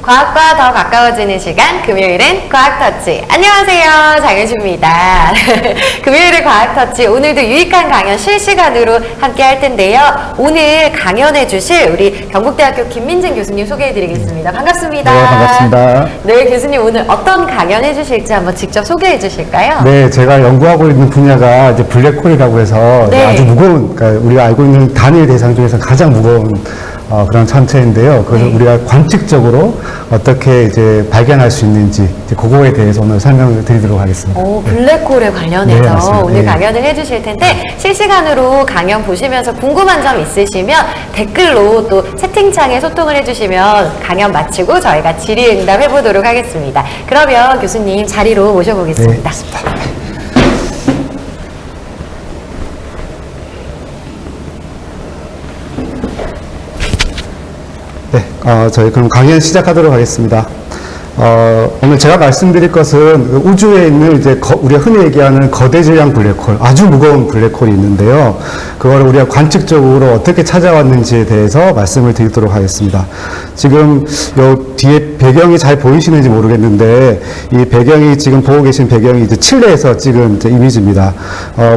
과학과 더 가까워지는 시간, 금요일은 과학터치. 안녕하세요, 장효주입니다. 금요일의 과학터치, 오늘도 유익한 강연 실시간으로 함께 할 텐데요. 오늘 강연해 주실 우리 경북대학교 김민진 교수님 소개해드리겠습니다. 반갑습니다. 네, 반갑습니다. 네, 교수님 오늘 어떤 강연해 주실지 한번 직접 소개해 주실까요? 네, 제가 연구하고 있는 분야가 이제 블랙홀이라고 해서 네. 아주 무거운, 그러니까 우리가 알고 있는 단일 대상 중에서 가장 무거운 그런 천체인데요. 그래서 네. 우리가 관측적으로 어떻게 이제 발견할 수 있는지 이제 그거에 대해서 오늘 설명을 드리도록 하겠습니다. 오, 블랙홀에 네, 관련해서 맞습니다. 오늘 네. 강연을 해주실 텐데 실시간으로 강연 보시면서 궁금한 점 있으시면 댓글로 또 채팅창에 소통을 해주시면 강연 마치고 저희가 질의응답 해보도록 하겠습니다. 그러면 교수님 자리로 모셔보겠습니다. 네, 저희 그럼 강연 시작하도록 하겠습니다. 오늘 제가 말씀드릴 것은 우주에 있는 이제 우리가 흔히 얘기하는 거대 질량 블랙홀, 아주 무거운 블랙홀이 있는데요. 그거를 우리가 관측적으로 어떻게 찾아왔는지에 대해서 말씀을 드리도록 하겠습니다. 지금 요 뒤에 배경이 잘 보이시는지 모르겠는데 이 배경이 지금 보고 계신 배경이 이제 칠레에서 찍은 이제 이미지입니다.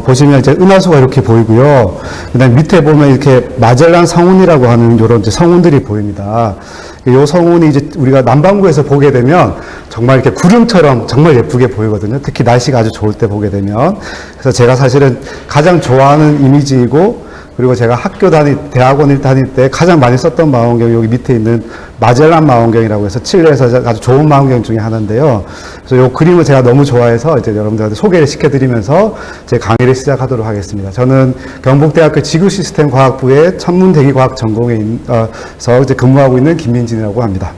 보시면 이제 은하수가 이렇게 보이고요. 그다음 밑에 보면 이렇게 마젤란 성운이라고 하는 이런 이제 성운들이 보입니다. 이 성운이 이제 우리가 남반구에서 보게 되면 정말 이렇게 구름처럼 정말 예쁘게 보이거든요. 특히 날씨가 아주 좋을 때 보게 되면. 그래서 제가 사실은 가장 좋아하는 이미지이고, 그리고 제가 대학원을 다닐 때 가장 많이 썼던 망원경이 여기 밑에 있는 마젤란 망원경이라고 해서 칠레에서 아주 좋은 망원경 중에 하나인데요. 그래서 이 그림을 제가 너무 좋아해서 이제 여러분들한테 소개를 시켜드리면서 제 강의를 시작하도록 하겠습니다. 저는 경북대학교 지구시스템과학부의 천문대기과학 전공에서 이제 근무하고 있는 김민진이라고 합니다.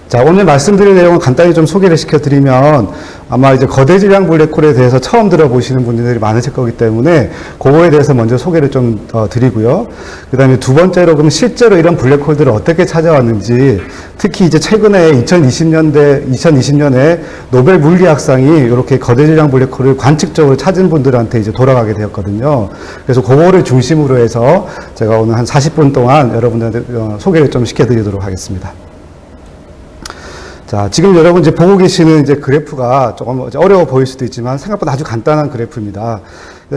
자, 오늘 말씀드릴 내용은 간단히 좀 소개를 시켜드리면 아마 이제 거대 질량 블랙홀에 대해서 처음 들어보시는 분들이 많으실 거기 때문에 그거에 대해서 먼저 소개를 좀 드리고요. 그 다음에 두 번째로 그럼 실제로 이런 블랙홀들을 어떻게 찾아왔는지, 특히 이제 최근에 2020년에 노벨 물리학상이 이렇게 거대 질량 블랙홀을 관측적으로 찾은 분들한테 이제 돌아가게 되었거든요. 그래서 그거를 중심으로 해서 제가 오늘 한 40분 동안 여러분들한테 소개를 좀 시켜드리도록 하겠습니다. 자, 지금 여러분 이제 보고 계시는 이제 그래프가 조금 어려워 보일 수도 있지만 생각보다 아주 간단한 그래프입니다.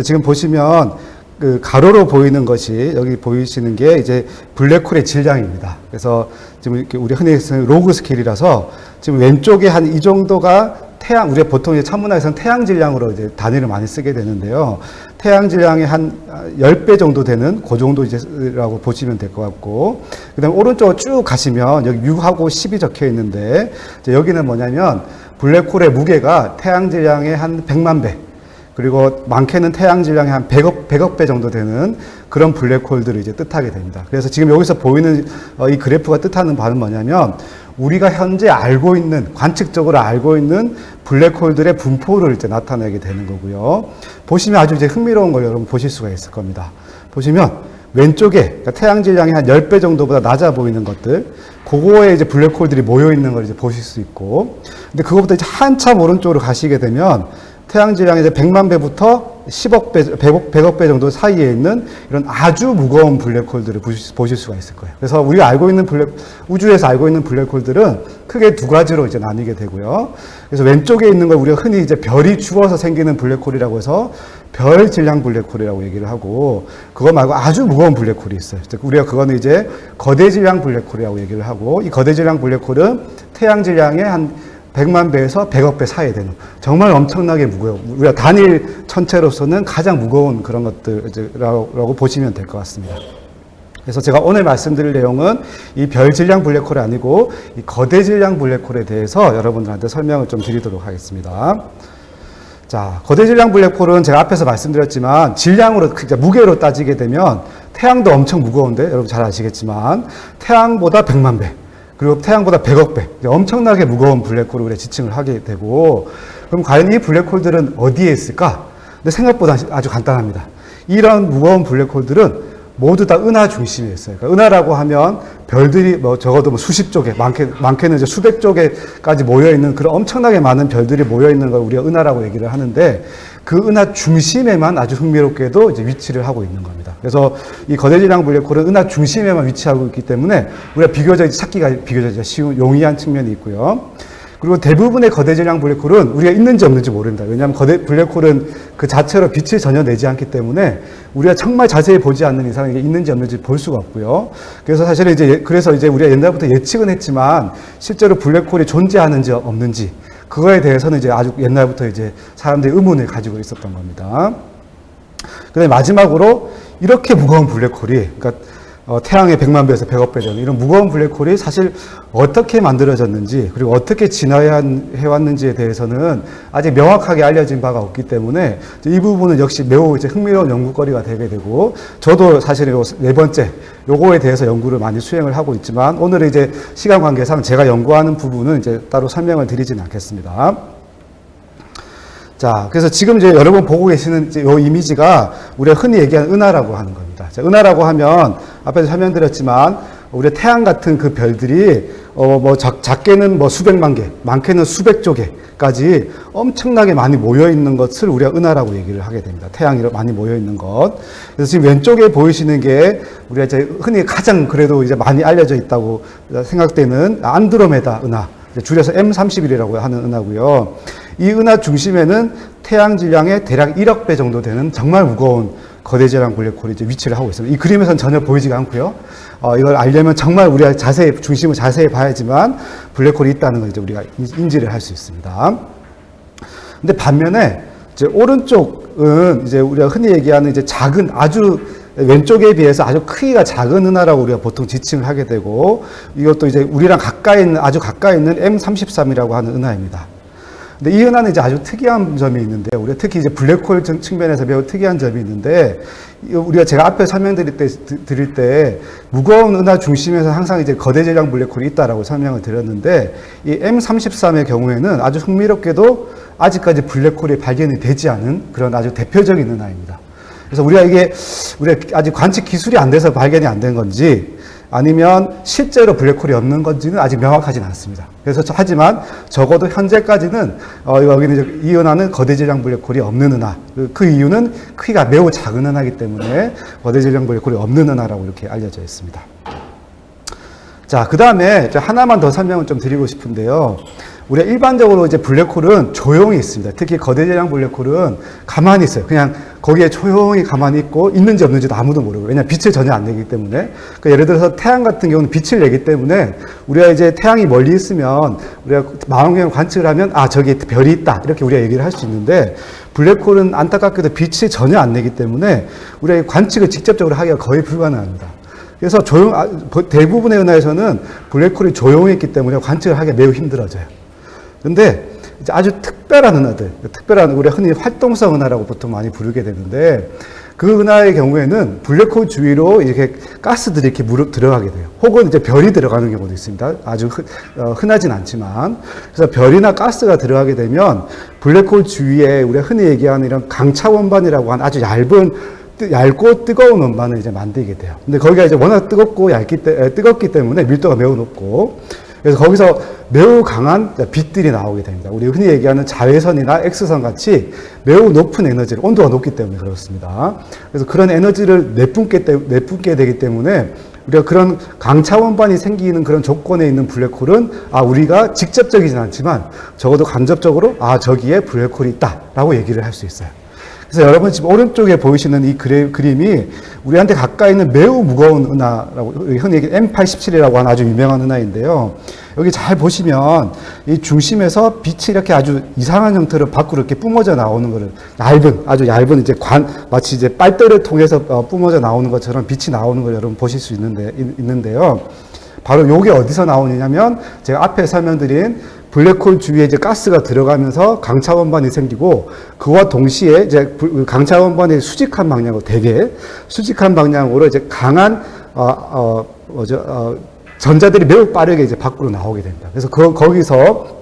지금 보시면 그 가로로 보이는 것이 여기 보이시는 게 이제 블랙홀의 질량입니다. 그래서 지금 이렇게 우리 흔히 쓰는 로그 스케일이라서 지금 왼쪽에 한 이 정도가 우리가 보통 이제 천문학에서는 태양 질량으로 이제 단위를 많이 쓰게 되는데요. 태양 질량의 한 10배 정도 되는 그 정도 이제라고 보시면 될 것 같고, 그 다음에 오른쪽으로 쭉 가시면 여기 6하고 10이 적혀 있는데, 이제 여기는 뭐냐면 블랙홀의 무게가 태양 질량의 한 100만 배, 그리고 많게는 태양 질량의 한 100억 배 정도 되는 그런 블랙홀들을 이제 뜻하게 됩니다. 그래서 지금 여기서 보이는 이 그래프가 뜻하는 바는 뭐냐면 우리가 현재 관측적으로 알고 있는 블랙홀들의 분포를 이제 나타내게 되는 거고요. 보시면 아주 이제 흥미로운 걸 여러분 보실 수가 있을 겁니다. 보시면 왼쪽에 그러니까 태양 질량이 한 10배 정도보다 낮아 보이는 것들, 그거에 이제 블랙홀들이 모여 있는 걸 이제 보실 수 있고, 근데 그거보다 이제 한참 오른쪽으로 가시게 되면 태양 질량이 이제 100만 배부터 10억 배, 100억 배 정도 사이에 있는 이런 아주 무거운 블랙홀들을 보실 수가 있을 거예요. 그래서 우리가 우주에서 알고 있는 블랙홀들은 크게 두 가지로 이제 나뉘게 되고요. 그래서 왼쪽에 있는 걸 우리가 흔히 이제 별이 죽어서 생기는 블랙홀이라고 해서 별 질량 블랙홀이라고 얘기를 하고, 그거 말고 아주 무거운 블랙홀이 있어요. 우리가 그거는 이제 거대 질량 블랙홀이라고 얘기를 하고, 이 거대 질량 블랙홀은 태양 질량의 한 100만 배에서 100억 배 사이에 되는 정말 엄청나게 무거워요. 우리가 단일 천체로서는 가장 무거운 그런 것들이라고 보시면 될 것 같습니다. 그래서 제가 오늘 말씀드릴 내용은 이 별 질량 블랙홀이 아니고 이 거대 질량 블랙홀에 대해서 여러분들한테 설명을 좀 드리도록 하겠습니다. 자, 거대 질량 블랙홀은 제가 앞에서 말씀드렸지만 질량으로, 그러니까 무게로 따지게 되면 태양도 엄청 무거운데 여러분 잘 아시겠지만 태양보다 100만 배, 그리고 태양보다 100억 배, 엄청나게 무거운 블랙홀을 우리가 지칭을 하게 되고, 그럼 과연 이 블랙홀들은 어디에 있을까? 근데 생각보다 아주 간단합니다. 이런 무거운 블랙홀들은 모두 다 은하 중심에 있어요. 그러니까 은하라고 하면 별들이 뭐 적어도 뭐 수십 쪽에, 많게는 이제 수백 쪽에까지 모여 있는 그런 엄청나게 많은 별들이 모여 있는 걸 우리가 은하라고 얘기를 하는데, 그 은하 중심에만 아주 흥미롭게도 이제 위치를 하고 있는 겁니다. 그래서 이 거대질량 블랙홀은 은하 중심에만 위치하고 있기 때문에 우리가 비교적 찾기가 비교적 쉬운, 용이한 측면이 있고요. 그리고 대부분의 거대질량 블랙홀은 우리가 있는지 없는지 모릅니다. 왜냐하면 블랙홀은 그 자체로 빛을 전혀 내지 않기 때문에 우리가 정말 자세히 보지 않는 이상 이게 있는지 없는지 볼 수가 없고요. 그래서 사실은 그래서 우리가 옛날부터 예측은 했지만 실제로 블랙홀이 존재하는지 없는지 그거에 대해서는 이제 아주 옛날부터 이제 사람들이 의문을 가지고 있었던 겁니다. 그다음에 마지막으로 이렇게 무거운 블랙홀이, 그러니까 태양의 100만 배에서 100억 배 되는 이런 무거운 블랙홀이 사실 어떻게 만들어졌는지, 그리고 어떻게 진화해왔는지에 대해서는 아직 명확하게 알려진 바가 없기 때문에 이 부분은 역시 매우 이제 흥미로운 연구거리가 되게 되고, 저도 사실 요 네 번째 요거에 대해서 연구를 많이 수행을 하고 있지만 오늘은 이제 시간 관계상 제가 연구하는 부분은 이제 따로 설명을 드리지는 않겠습니다. 자, 그래서 지금 이제 여러분 보고 계시는 이제 요 이미지가 우리가 흔히 얘기하는 은하라고 하는 겁니다. 자, 은하라고 하면 앞에서 설명드렸지만 우리 태양 같은 그 별들이 작게는 뭐 수백만 개, 많게는 수백 조 개까지 엄청나게 많이 모여 있는 것을 우리가 은하라고 얘기를 하게 됩니다. 태양이 많이 모여 있는 것. 그래서 지금 왼쪽에 보이시는 게 우리가 이제 흔히 가장 그래도 이제 많이 알려져 있다고 생각되는 안드로메다 은하, 줄여서 M31이라고 하는 은하고요. 이 은하 중심에는 태양 질량의 대략 1억 배 정도 되는 정말 무거운 거대질량 블랙홀이 이제 위치를 하고 있습니다. 이 그림에서는 전혀 보이지가 않고요. 이걸 알려면 정말 우리가 중심을 자세히 봐야지만 블랙홀이 있다는 걸 이제 우리가 인지를 할 수 있습니다. 근데 반면에 이제 오른쪽은 이제 우리가 흔히 얘기하는 이제 작은, 아주 왼쪽에 비해서 아주 크기가 작은 은하라고 우리가 보통 지칭을 하게 되고, 이것도 이제 우리랑 아주 가까이 있는 M33이라고 하는 은하입니다. 근데 이 은하는 이제 아주 특이한 점이 있는데, 우리가 특히 이제 블랙홀 측면에서 매우 특이한 점이 있는데, 우리가 제가 앞에 드릴 때 무거운 은하 중심에서 항상 이제 거대질량 블랙홀이 있다라고 설명을 드렸는데, 이 M33의 경우에는 아주 흥미롭게도 아직까지 블랙홀이 발견이 되지 않은 그런 아주 대표적인 은하입니다. 그래서 우리가 아직 관측 기술이 안 돼서 발견이 안 된 건지, 아니면 실제로 블랙홀이 없는 건지는 아직 명확하지는 않습니다. 그래서 하지만 적어도 현재까지는 여기는 이제 이 은하는 거대질량 블랙홀이 없는 은하. 그 이유는 크기가 매우 작은 은하이기 때문에 거대질량 블랙홀이 없는 은하라고 이렇게 알려져 있습니다. 자, 그 다음에 하나만 더 설명을 좀 드리고 싶은데요. 우리가 일반적으로 이제 블랙홀은 조용히 있습니다. 특히 거대질량 블랙홀은 가만히 있어요. 그냥 거기에 조용히 가만히 있고 있는지 없는지도 아무도 모르고, 왜냐하면 빛을 전혀 안 내기 때문에. 그러니까 예를 들어서 태양 같은 경우는 빛을 내기 때문에 우리가 이제 태양이 멀리 있으면 우리가 망원경을 관측을 하면 저기 별이 있다 이렇게 우리가 얘기를 할 수 있는데, 블랙홀은 안타깝게도 빛을 전혀 안 내기 때문에 우리가 관측을 직접적으로 하기가 거의 불가능합니다. 그래서 대부분의 은하에서는 블랙홀이 조용히 있기 때문에 관측을 하기가 매우 힘들어져요. 근데 이제 아주 특별한 은하들, 우리가 흔히 활동성 은하라고 보통 많이 부르게 되는데, 그 은하의 경우에는 블랙홀 주위로 이렇게 가스들이 이렇게 들어가게 돼요. 혹은 이제 별이 들어가는 경우도 있습니다. 아주 흔하진 않지만. 그래서 별이나 가스가 들어가게 되면 블랙홀 주위에 우리가 흔히 얘기하는 이런 강차 원반이라고 하는 아주 얇고 뜨거운 원반을 이제 만들게 돼요. 근데 거기가 이제 워낙 뜨겁기 때문에 밀도가 매우 높고, 그래서 거기서 매우 강한 빛들이 나오게 됩니다. 우리 흔히 얘기하는 자외선이나 X선 같이 매우 높은 에너지를, 온도가 높기 때문에 그렇습니다. 그래서 그런 에너지를 내뿜게 되기 때문에 우리가 그런 강차 원반이 생기는 그런 조건에 있는 블랙홀은 우리가 직접적이진 않지만 적어도 간접적으로 저기에 블랙홀이 있다라고 얘기를 할 수 있어요. 그래서 여러분 지금 오른쪽에 보이시는 이 그림이 우리한테 가까이 있는 매우 무거운 은하라고, 흔히 M87이라고 하는 아주 유명한 은하인데요. 여기 잘 보시면 이 중심에서 빛이 이렇게 아주 이상한 형태로 밖으로 이렇게 뿜어져 나오는 거를, 아주 얇은 이제 마치 이제 빨대를 통해서 뿜어져 나오는 것처럼 빛이 나오는 걸 여러분 보실 수 있는데요. 바로 요게 어디서 나오느냐면 제가 앞에 설명드린 블랙홀 주위에 이제 가스가 들어가면서 강차 원반이 생기고, 그와 동시에 이제 강차 원반의 수직한 방향으로 이제 강한 전자들이 매우 빠르게 이제 밖으로 나오게 됩니다. 그래서 거기서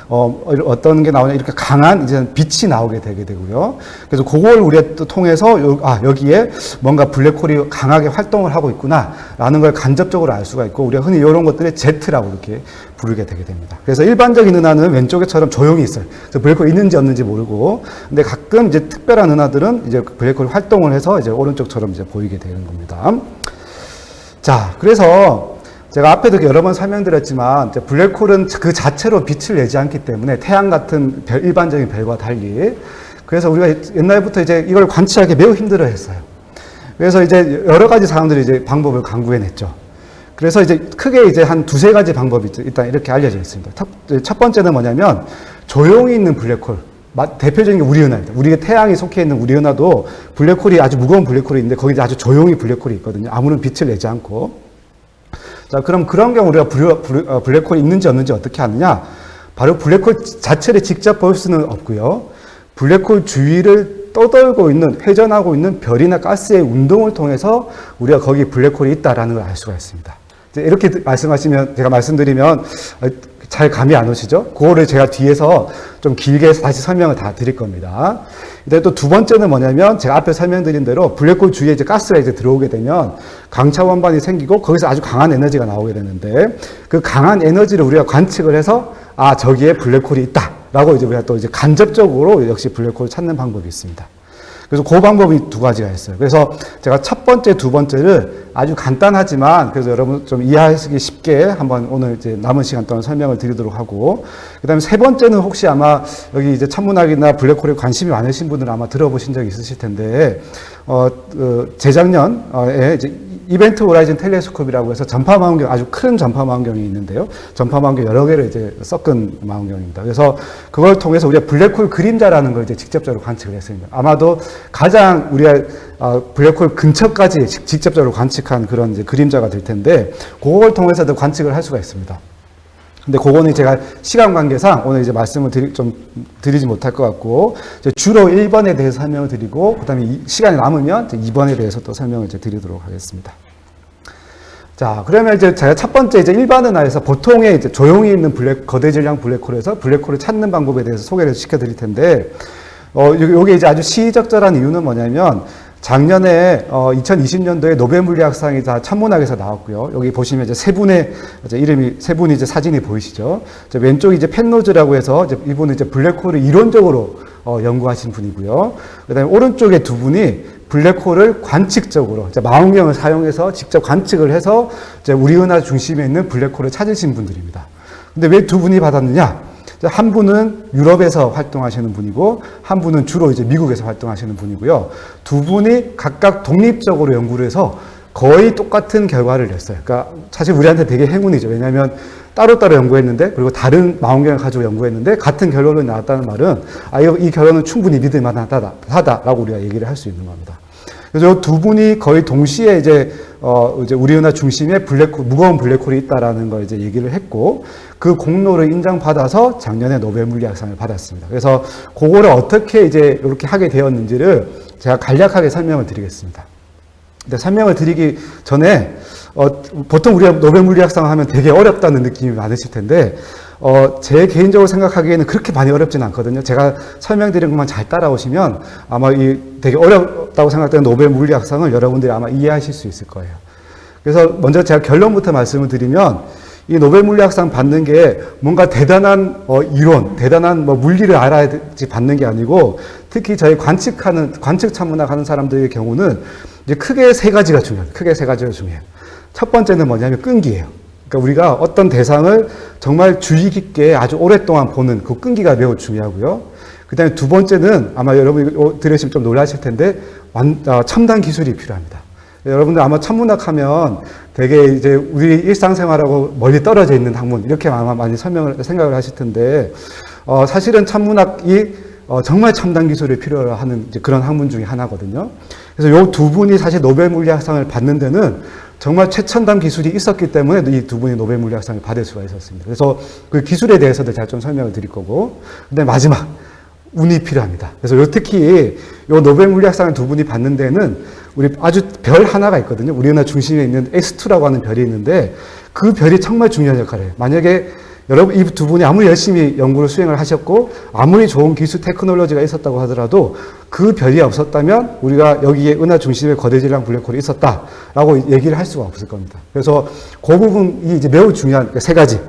어떤 게 나오냐, 이렇게 강한 이제 빛이 나오게 되게 되고요. 그래서 그걸 우리가 또 통해서 여기에 뭔가 블랙홀이 강하게 활동을 하고 있구나라는 걸 간접적으로 알 수가 있고, 우리가 흔히 이런 것들을 Z라고 이렇게 부르게 되게 됩니다. 그래서 일반적인 은하는 왼쪽에처럼 조용히 있어요. 그래서 블랙홀이 있는지 없는지 모르고, 근데 가끔 이제 특별한 은하들은 이제 블랙홀이 활동을 해서 이제 오른쪽처럼 이제 보이게 되는 겁니다. 자, 그래서 제가 앞에도 여러 번 설명드렸지만, 이제 블랙홀은 그 자체로 빛을 내지 않기 때문에 태양 같은 일반적인 별과 달리, 그래서 우리가 옛날부터 이제 이걸 관측하기 매우 힘들어 했어요. 그래서 이제 여러 가지 사람들이 이제 방법을 강구해냈죠. 그래서 이제 크게 이제 한 두세 가지 방법이 일단 이렇게 알려져 있습니다. 첫 번째는 뭐냐면, 조용히 있는 블랙홀. 대표적인 게 우리 은하입니다. 우리가 태양이 속해 있는 우리 은하도 블랙홀이 아주 무거운 블랙홀이 있는데, 거기 아주 조용히 블랙홀이 있거든요. 아무런 빛을 내지 않고. 자, 그럼 그런 경우 우리가 블랙홀이 있는지 없는지 어떻게 아느냐? 바로 블랙홀 자체를 직접 볼 수는 없고요. 블랙홀 주위를 떠돌고 있는, 회전하고 있는 별이나 가스의 운동을 통해서 우리가 거기 블랙홀이 있다라는 걸 알 수가 있습니다. 이렇게 말씀하시면, 제가 말씀드리면 잘 감이 안 오시죠? 그거를 제가 뒤에서 좀 길게 다시 설명을 다 드릴 겁니다. 근데 또 두 번째는 뭐냐면, 제가 앞에 설명드린 대로 블랙홀 주위에 이제 가스가 이제 들어오게 되면 강차원반이 생기고 거기서 아주 강한 에너지가 나오게 되는데, 그 강한 에너지를 우리가 관측을 해서 저기에 블랙홀이 있다라고 이제 우리가 또 이제 간접적으로 역시 블랙홀을 찾는 방법이 있습니다. 그래서 그 방법이 두 가지가 있어요. 그래서 제가 첫 번째, 두 번째를 아주 간단하지만 그래서 여러분 좀 이해하시기 쉽게 한번 오늘 이제 남은 시간 동안 설명을 드리도록 하고, 그 다음에 세 번째는 혹시 아마 여기 이제 천문학이나 블랙홀에 관심이 많으신 분들은 아마 들어보신 적이 있으실 텐데, 재작년에 이제 이벤트 호라이즌 텔레스콥이라고 해서 전파 망원경, 아주 큰 전파 망원경이 있는데요. 전파 망원경 여러 개를 이제 섞은 망원경입니다. 그래서 그걸 통해서 우리가 블랙홀 그림자라는 걸 이제 직접적으로 관측을 했습니다. 아마도 가장 우리가 블랙홀 근처까지 직접적으로 관측한 그런 이제 그림자가 될 텐데, 그걸 통해서도 관측을 할 수가 있습니다. 근데 그거는 제가 시간 관계상 오늘 이제 말씀을 드리지 못할 것 같고, 주로 1번에 대해서 설명을 드리고, 그 다음에 시간이 남으면 2번에 대해서 또 설명을 이제 드리도록 하겠습니다. 자, 그러면 이제 제가 첫 번째 이제 일반 은하에서 보통의 이제 조용히 있는 거대 질량 블랙홀에서 블랙홀을 찾는 방법에 대해서 소개를 시켜 드릴 텐데, 요게 이제 아주 시의적절한 이유는 뭐냐면, 작년에 2020년도에 노벨 물리학상이 다 천문학에서 나왔고요. 여기 보시면 이제 세 분의 이제 이름이, 세 분이 이제 사진이 보이시죠? 이제 왼쪽이 이제 펜로즈라고 해서 이제 이분은 이제 블랙홀을 이론적으로 연구하신 분이고요. 그다음에 오른쪽에 두 분이 블랙홀을 관측적으로 이제 망원경을 사용해서 직접 관측을 해서 이제 우리 은하 중심에 있는 블랙홀을 찾으신 분들입니다. 근데 왜 두 분이 받았느냐? 한 분은 유럽에서 활동하시는 분이고, 한 분은 주로 이제 미국에서 활동하시는 분이고요. 두 분이 각각 독립적으로 연구를 해서 거의 똑같은 결과를 냈어요. 그러니까 사실 우리한테 되게 행운이죠. 왜냐하면 따로따로 연구했는데, 그리고 다른 망원경을 가지고 연구했는데 같은 결론이 나왔다는 말은 이 결론은 충분히 믿을 만하다라고 우리가 얘기를 할 수 있는 겁니다. 그래서 두 분이 거의 동시에 이제 우리 은하 중심에 무거운 블랙홀이 있다라는 걸 이제 얘기를 했고, 그 공로를 인정받아서 작년에 노벨 물리학상을 받았습니다. 그래서 그거를 어떻게 이제 이렇게 하게 되었는지를 제가 간략하게 설명을 드리겠습니다. 근데 설명을 드리기 전에 보통 우리가 노벨 물리학상 하면 되게 어렵다는 느낌이 많으실 텐데, 제 개인적으로 생각하기에는 그렇게 많이 어렵진 않거든요. 제가 설명드린 것만 잘 따라오시면 아마 되게 어렵다고 생각되는 노벨 물리학상을 여러분들이 아마 이해하실 수 있을 거예요. 그래서 먼저 제가 결론부터 말씀을 드리면, 이 노벨 물리학상 받는 게 뭔가 대단한 이론, 대단한 물리를 알아야지 받는 게 아니고, 특히 저희 관측 천문학 하는 사람들의 경우는 이제 크게 세 가지가 중요해요. 첫 번째는 뭐냐면 끈기예요. 그러니까 우리가 어떤 대상을 정말 주의 깊게 아주 오랫동안 보는 그 끈기가 매우 중요하고요. 그 다음에 두 번째는 아마 여러분이 들으시면 좀 놀라실 텐데, 첨단 기술이 필요합니다. 여러분들 아마 천문학 하면 되게 이제 우리 일상생활하고 멀리 떨어져 있는 학문, 이렇게 아마 많이 생각을 하실 텐데, 사실은 천문학이 정말 첨단 기술을 필요로 하는 이제 그런 학문 중에 하나거든요. 그래서 요 두 분이 사실 노벨 물리학상을 받는 데는 정말 최첨단 기술이 있었기 때문에 이 두 분이 노벨 물리학상을 받을 수가 있었습니다. 그래서 그 기술에 대해서도 제가 좀 설명을 드릴 거고, 근데 마지막 운이 필요합니다. 그래서 특히 요 노벨 물리학상을 두 분이 받는 데는 우리 아주 별 하나가 있거든요. 우리 은하 중심에 있는 S2라고 하는 별이 있는데, 그 별이 정말 중요한 역할을 해요. 만약에 여러분, 이 두 분이 아무리 열심히 연구를 수행을 하셨고, 아무리 좋은 기술 테크놀로지가 있었다고 하더라도, 그 별이 없었다면, 우리가 여기에 은하 중심에 거대질량 블랙홀이 있었다라고 얘기를 할 수가 없을 겁니다. 그래서 그 부분이 이제 매우 중요한 세 가지.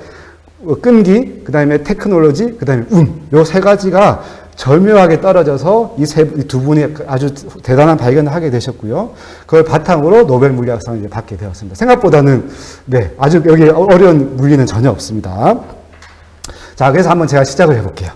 끈기, 그 다음에 테크놀로지, 그 다음에 요 세 가지가 절묘하게 떨어져서 이 두 분이 아주 대단한 발견을 하게 되셨고요. 그걸 바탕으로 노벨 물리학상을 이제 받게 되었습니다. 생각보다는, 네, 아주 여기 어려운 물리는 전혀 없습니다. 자, 그래서 한번 제가 시작을 해볼게요.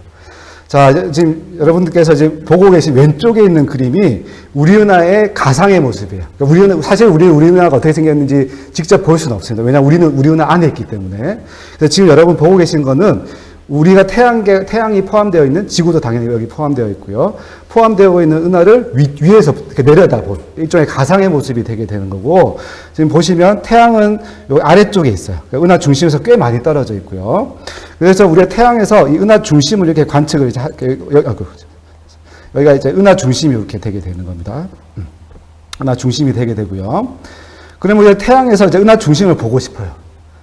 자, 지금 여러분들께서 지금 보고 계신 왼쪽에 있는 그림이 우리 은하의 가상의 모습이에요. 그러니까 사실 우리 은하가 어떻게 생겼는지 직접 볼 수는 없습니다. 왜냐하면 우리는 우리 은하 안에 있기 때문에. 그래서 지금 여러분 보고 계신 거는 우리가 태양이 포함되어 있는 지구도 당연히 여기 포함되어 있고요. 포함되어 있는 은하를 위에서 이렇게 내려다본 일종의 가상의 모습이 되게 되는 거고, 지금 보시면 태양은 여기 아래쪽에 있어요. 그러니까 은하 중심에서 꽤 많이 떨어져 있고요. 그래서 우리가 태양에서 이 은하 중심을 이렇게 관측을 이제 여기가 이제 은하 중심이 이렇게 되게 되는 겁니다. 은하 중심이 되게 되고요. 그러면 우리가 태양에서 이제 은하 중심을 보고 싶어요.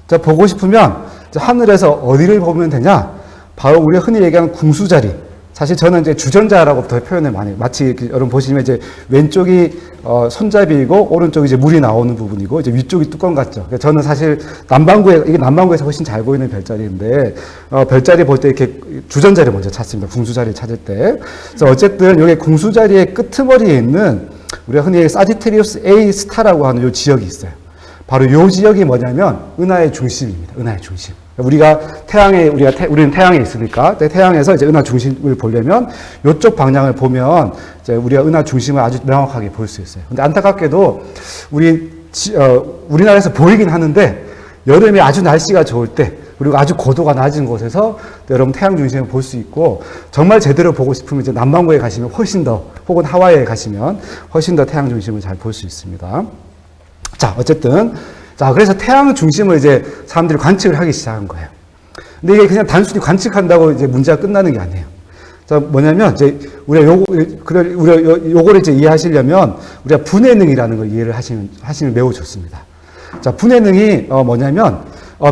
자, 보고 싶으면 하늘에서 어디를 보면 되냐? 바로 우리가 흔히 얘기하는 궁수자리. 사실 저는 이제 주전자라고 더 표현을 많이 해요. 마치 여러분 보시면 이제 왼쪽이 손잡이이고 오른쪽이 이제 물이 나오는 부분이고 이제 위쪽이 뚜껑 같죠. 그러니까 저는 사실 이게 남반구에서 훨씬 잘 보이는 별자리인데 별자리 볼 때 이렇게 주전자를 먼저 찾습니다. 궁수자리 찾을 때. 그래서 어쨌든 여기 궁수자리의 끄트머리에 있는 우리가 흔히 사지테리우스 A 스타라고 하는 요 지역이 있어요. 바로 이 지역이 뭐냐면 은하의 중심입니다. 은하의 중심. 우리는 태양에 있으니까 태양에서 이제 은하 중심을 보려면 이쪽 방향을 보면 이제 우리가 은하 중심을 아주 명확하게 볼 수 있어요. 근데 안타깝게도 우리나라에서 보이긴 하는데 여름에 아주 날씨가 좋을 때 그리고 아주 고도가 낮은 곳에서 여러분 태양 중심을 볼 수 있고, 정말 제대로 보고 싶으면 이제 남반구에 가시면 훨씬 더, 혹은 하와이에 가시면 훨씬 더 태양 중심을 잘 볼 수 있습니다. 자, 어쨌든, 그래서 태양 중심을 이제 사람들이 관측을 하기 시작한 거예요. 근데 이게 그냥 단순히 관측한다고 이제 문제가 끝나는 게 아니에요. 자, 뭐냐면, 이제, 요거를 이제 이해하시려면, 우리가 분해능이라는 걸 이해를 하시면 매우 좋습니다. 자, 분해능이, 뭐냐면,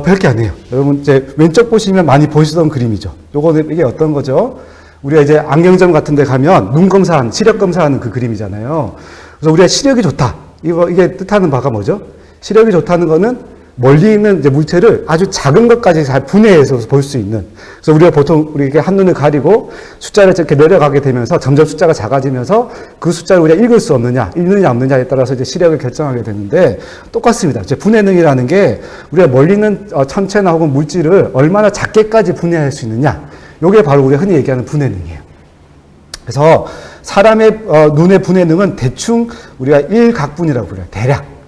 별게 아니에요. 여러분, 이제, 왼쪽 보시면 많이 보시던 그림이죠. 이게 어떤 거죠? 우리가 이제 안경점 같은 데 가면, 시력 검사하는 그 그림이잖아요. 그래서 우리가 시력이 좋다. 이게 뜻하는 바가 뭐죠? 시력이 좋다는 거는 멀리 있는 이제 물체를 아주 작은 것까지 잘 분해해서 볼 수 있는. 그래서 우리가 보통 이렇게 한눈을 가리고 숫자를 이렇게 내려가게 되면서 점점 숫자가 작아지면서 그 숫자를 우리가 읽을 수 읽느냐 없느냐에 따라서 이제 시력을 결정하게 되는데 똑같습니다. 이제 분해능이라는 게 우리가 멀리 있는 천체나 혹은 물질을 얼마나 작게까지 분해할 수 있느냐. 이게 바로 우리가 흔히 얘기하는 분해능이에요. 그래서 사람의 눈의 분해능은 대충 우리가 1각분이라고 그래요.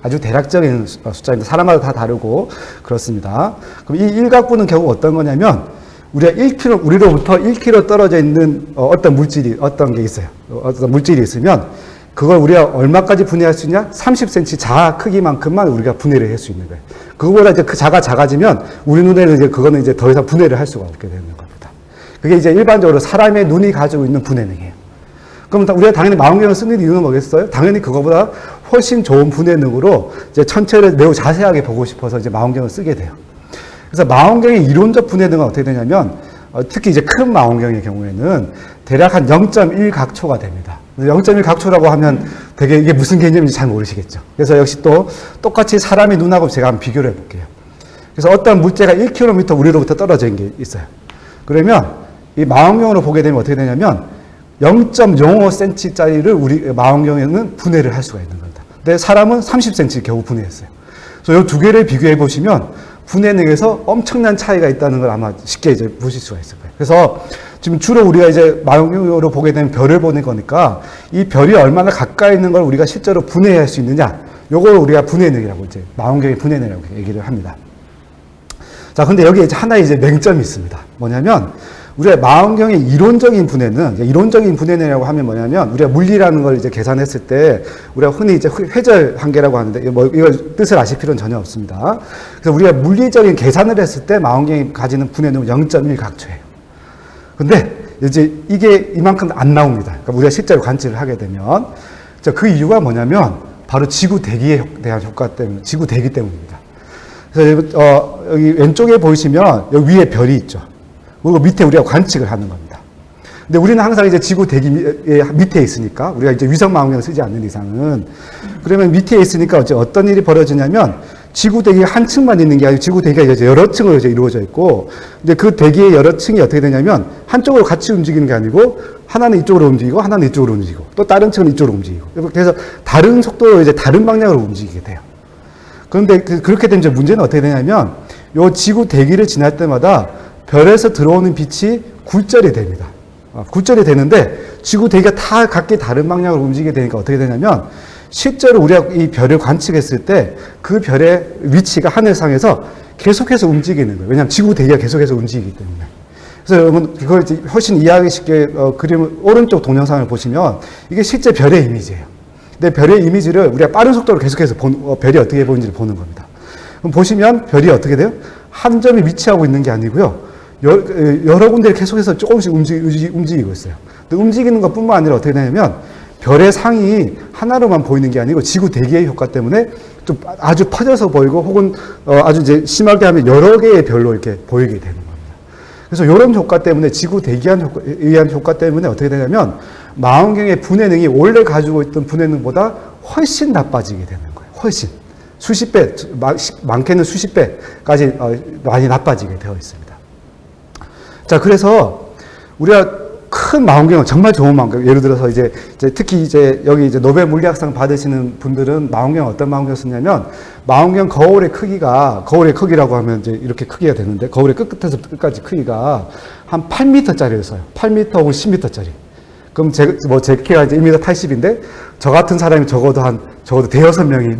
아주 대략적인 숫자인데 사람마다 다 다르고 그렇습니다. 그럼 이 1각분은 결국 어떤 거냐면 우리로부터 1km 떨어져 있는 어떤 게 있어요. 어떤 물질이 있으면 그걸 우리가 얼마까지 분해할 수 있냐? 30cm 자아 크기만큼만 우리가 분해를 할 수 있는 거예요. 그거보다 이제 그 자가 작아지면 우리 눈에는 이제 그거는 이제 더 이상 분해를 할 수가 없게 되는 겁니다. 그게 이제 일반적으로 사람의 눈이 가지고 있는 분해능이에요. 그럼 우리가 당연히 망원경을 쓰는 이유는 뭐겠어요? 당연히 그거보다 훨씬 좋은 분해능으로 이제 천체를 매우 자세하게 보고 싶어서 이제 망원경을 쓰게 돼요. 그래서 망원경의 이론적 분해능은 어떻게 되냐면, 특히 이제 큰 망원경의 경우에는 대략 한 0.1 각초가 됩니다. 0.1 각초라고 하면 되게 이게 무슨 개념인지 잘 모르시겠죠. 그래서 역시 또 똑같이 사람의 눈하고 제가 한번 비교를 해볼게요. 그래서 어떤 물체가 1km 우리로부터 떨어져 있는 게 있어요. 그러면 이 망원경으로 보게 되면 어떻게 되냐면 0.05cm짜리를 우리 망원경에는 분해를 할 수가 있는 겁니다. 근데 사람은 30cm 겨우 분해했어요. 그래서 이 두 개를 비교해 보시면 분해능에서 엄청난 차이가 있다는 걸 아마 쉽게 이제 보실 수가 있을 거예요. 그래서 지금 주로 우리가 이제 망원경으로 보게 되면 별을 보는 거니까 이 별이 얼마나 가까이 있는 걸 우리가 실제로 분해할 수 있느냐, 요걸 우리가 분해능이라고 이제 망원경의 분해능이라고 얘기를 합니다. 자, 근데 여기에 이제 하나의 이제 맹점이 있습니다. 뭐냐면 우리가 망원경의 이론적인 분해능이라고 하면 뭐냐면 우리가 물리라는 걸 이제 계산했을 때 우리가 흔히 이제 회절 한계라고 하는데 이걸 뜻을 아실 필요는 전혀 없습니다. 그래서 우리가 물리적인 계산을 했을 때 망원경이 가지는 분해능은 0.1 각초예요. 근데 이제 이게 이만큼 안 나옵니다. 그러니까 우리가 실제로 관측을 하게 되면 그 이유가 뭐냐면 바로 지구 대기에 대한 효과 때문에, 지구 대기 때문입니다. 그래서 여기 왼쪽에 보이시면 여기 위에 별이 있죠. 그리고 밑에 우리가 관측을 하는 겁니다. 근데 우리는 항상 이제 지구 대기 밑에 있으니까 우리가 이제 위성 망원경을 쓰지 않는 이상은 그러면 밑에 있으니까 어떤 일이 벌어지냐면 지구 대기가 한 층만 있는 게 아니고 지구 대기가 이제 여러 층으로 이제 이루어져 있고 근데 그 대기의 여러 층이 어떻게 되냐면 한쪽으로 같이 움직이는 게 아니고 하나는 이쪽으로 움직이고 하나는 이쪽으로 움직이고 또 다른 층은 이쪽으로 움직이고 그래서 다른 속도로 이제 다른 방향으로 움직이게 돼요. 그런데 그렇게 되면 이제 문제는 어떻게 되냐면 요 지구 대기를 지날 때마다 별에서 들어오는 빛이 굴절이 됩니다. 굴절이 되는데 지구 대기가 다 각기 다른 방향으로 움직이게 되니까 어떻게 되냐면 실제로 우리가 이 별을 관측했을 때 그 별의 위치가 하늘상에서 계속해서 움직이는 거예요. 왜냐하면 지구 대기가 계속해서 움직이기 때문에. 그래서 여러분 그걸 이제 훨씬 이해하기 쉽게 그림 오른쪽 동영상을 보시면 이게 실제 별의 이미지예요. 근데 별의 이미지를 우리가 빠른 속도로 계속해서 별이 어떻게 보이는지를 보는 겁니다. 그럼 보시면 별이 어떻게 돼요? 한 점이 위치하고 있는 게 아니고요. 여러 군데를 계속해서 조금씩 움직이고 있어요. 근데 움직이는 것 뿐만 아니라 어떻게 되냐면 별의 상이 하나로만 보이는 게 아니고 지구 대기의 효과 때문에 좀 아주 퍼져서 보이고 혹은 아주 이제 심하게 하면 여러 개의 별로 이렇게 보이게 되는 겁니다. 그래서 이런 효과 때문에 지구 대기에 의한 효과 때문에 어떻게 되냐면 망원경의 분해능이 원래 가지고 있던 분해능보다 훨씬 나빠지게 되는 거예요. 훨씬. 수십 배, 많게는 수십 배까지 많이 나빠지게 되어 있습니다. 자, 그래서 우리가 큰 망원경, 정말 좋은 망원경, 예를 들어서 이제 특히 이제 여기 이제 노벨 물리학상 받으시는 분들은 망원경 어떤 망원경 쓰냐면 망원경 거울의 크기라고 하면 이제 이렇게 크기가 되는데 거울의 끝에서 끝까지 크기가 한 8m짜리를 써요. 8m 혹은 10m짜리. 그럼 제 키가 이제 1m 80인데 저 같은 사람이 적어도 대여섯 명이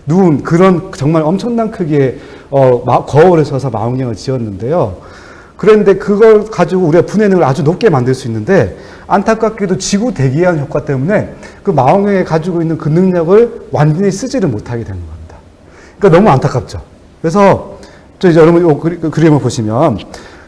누운 그런 정말 엄청난 크기의 거울을 써서 망원경을 지었는데요. 그런데 그걸 가지고 우리가 분해능을 아주 높게 만들 수 있는데 안타깝게도 지구 대기한 효과 때문에 그 망원경에 가지고 있는 그 능력을 완전히 쓰지를 못하게 되는 겁니다. 그러니까 너무 안타깝죠. 그래서 이제 여러분 이 그림을 보시면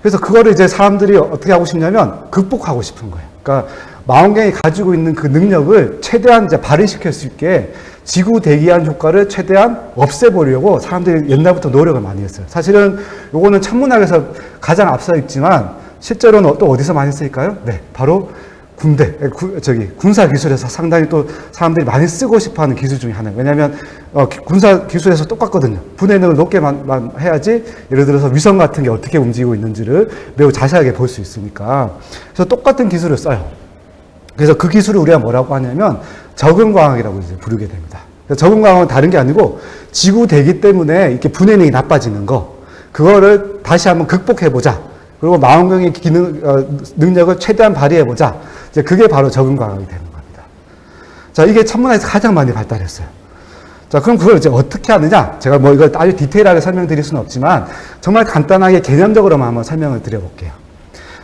그래서 그거를 이제 사람들이 어떻게 하고 싶냐면 극복하고 싶은 거예요. 그러니까 망원경이 가지고 있는 그 능력을 최대한 이제 발휘시킬 수 있게 지구 대기한 효과를 최대한 없애보려고 사람들이 옛날부터 노력을 많이 했어요. 사실은 요거는 천문학에서 가장 앞서 있지만 실제로는 또 어디서 많이 쓰일까요? 네, 바로 군사 기술에서 상당히 또 사람들이 많이 쓰고 싶어 하는 기술 중에 하나예요. 왜냐하면 군사 기술에서 똑같거든요. 분해능을 높게만 해야지 예를 들어서 위성 같은 게 어떻게 움직이고 있는지를 매우 자세하게 볼 수 있으니까. 그래서 똑같은 기술을 써요. 그래서 그 기술을 우리가 뭐라고 하냐면 적응광학이라고 이제 부르게 됩니다. 적응광학은 다른 게 아니고 지구 대기 때문에 이렇게 분해능이 나빠지는 그거를 다시 한번 극복해보자. 그리고 망원경의 능력을 최대한 발휘해보자. 이제 그게 바로 적응광학이 되는 겁니다. 자, 이게 천문학에서 가장 많이 발달했어요. 자, 그럼 그걸 이제 어떻게 하느냐? 제가 뭐 이걸 아주 디테일하게 설명드릴 수는 없지만 정말 간단하게 개념적으로만 한번 설명을 드려볼게요.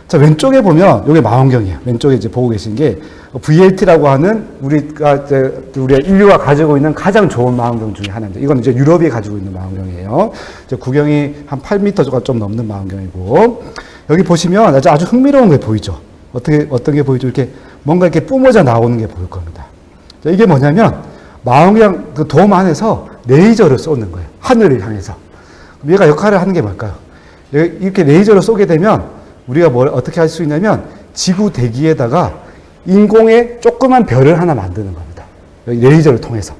자, 왼쪽에 보면 이게 망원경이에요. 왼쪽에 이제 보고 계신 게 VLT라고 하는 우리의 인류가 가지고 있는 가장 좋은 망원경 중에 하나입니다. 이건 이제 유럽이 가지고 있는 망원경이에요. 이제 구경이 한 8m가 좀 넘는 망원경이고 여기 보시면 아주 흥미로운 게 보이죠. 어떤 게 보이죠? 이렇게 뭔가 이렇게 뿜어져 나오는 게 보일 겁니다. 자, 이게 뭐냐면 망원경 그 돔 안에서 레이저를 쏘는 거예요. 하늘을 향해서. 얘가 역할을 하는 게 뭘까요? 이렇게 레이저를 쏘게 되면 우리가 어떻게 할 수 있냐면 지구 대기에다가 인공의 조그만 별을 하나 만드는 겁니다. 레이저를 통해서.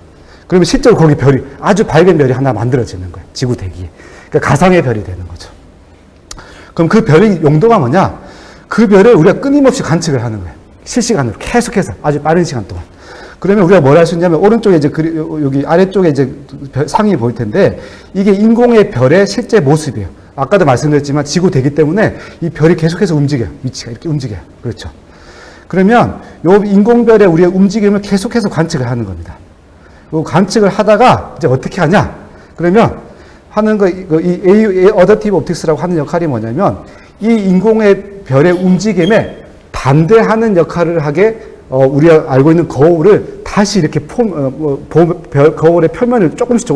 그러면 실제로 거기 별이 아주 밝은 별이 하나 만들어지는 거예요. 지구 대기에. 그러니까 가상의 별이 되는 거죠. 그럼 그 별의 용도가 뭐냐? 그 별을 우리가 끊임없이 관측을 하는 거예요. 실시간으로 계속해서 아주 빠른 시간 동안. 그러면 우리가 뭘 할 수 있냐면 오른쪽에 이제 여기 아래쪽에 이제 상이 보일 텐데 이게 인공의 별의 실제 모습이에요. 아까도 말씀드렸지만 지구 대기 때문에 이 별이 계속해서 움직여요. 위치가 이렇게 움직여요. 그렇죠. 그러면 요 인공별의 우리의 움직임을 계속해서 관측을 하는 겁니다. 요 관측을 하다가 이제 어떻게 하냐? 그러면 하는 이 어댑티브 옵틱스라고 하는 역할이 뭐냐면 이 인공의 별의 움직임에 반대하는 역할을 하게 우리가 알고 있는 거울을 다시 이렇게 거울의 표면을 조금씩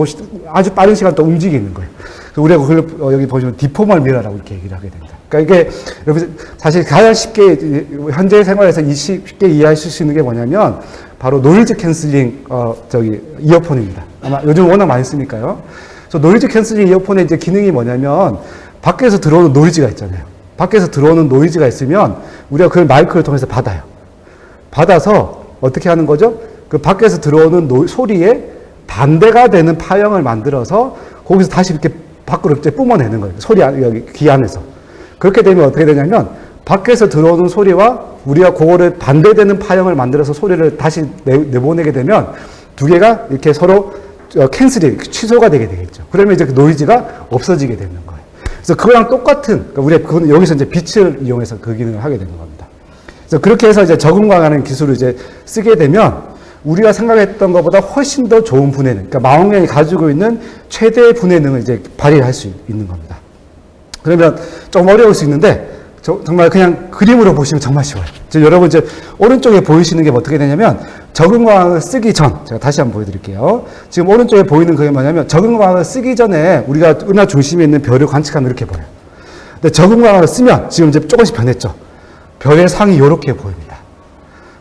아주 빠른 시간 동안 움직이는 거예요. 우리가 그걸 여기 보시면 디포멀 미러라고 이렇게 얘기를 하게 됩니다. 그러니까 이게 여러분 사실 가장 쉽게 현재 생활에서 쉽게 이해하실 수 있는 게 뭐냐면 바로 노이즈 캔슬링 이어폰입니다. 아마 요즘 워낙 많이 쓰니까요. 그래서 노이즈 캔슬링 이어폰의 이제 기능이 뭐냐면 밖에서 들어오는 노이즈가 있잖아요. 밖에서 들어오는 노이즈가 있으면 우리가 그걸 마이크를 통해서 받아요. 받아서 어떻게 하는 거죠? 그 밖에서 들어오는 소리에 반대가 되는 파형을 만들어서 거기서 다시 이렇게 밖으로 이제 뿜어내는 거예요. 소리 여기 귀 안에서. 그렇게 되면 어떻게 되냐면 밖에서 들어오는 소리와 우리가 그거를 반대되는 파형을 만들어서 소리를 다시 내보내게 되면 두 개가 이렇게 서로 캔슬이 취소가 되게 되겠죠. 그러면 이제 그 노이즈가 없어지게 되는 거예요. 그래서 그거랑 똑같은, 그러니까 우리가 그건 여기서 이제 빛을 이용해서 그 기능을 하게 되는 겁니다. 그래서 그렇게 해서 이제 적응광하는 기술을 이제 쓰게 되면 우리가 생각했던 것보다 훨씬 더 좋은 분해능, 그러니까 망원경이 가지고 있는 최대의 분해능을 이제 발휘할 수 있는 겁니다. 그러면 좀 어려울 수 있는데 정말 그냥 그림으로 보시면 정말 쉬워요. 지금 여러분 이제 오른쪽에 보이시는 게 어떻게 되냐면 적응광을 쓰기 전, 제가 다시 한번 보여드릴게요. 지금 오른쪽에 보이는 그게 뭐냐면 적응광을 쓰기 전에 우리가 은하 중심에 있는 별을 관측하면 이렇게 보여요. 근데 적응광을 쓰면 지금 이제 조금씩 변했죠. 별의 상이 이렇게 보입니다.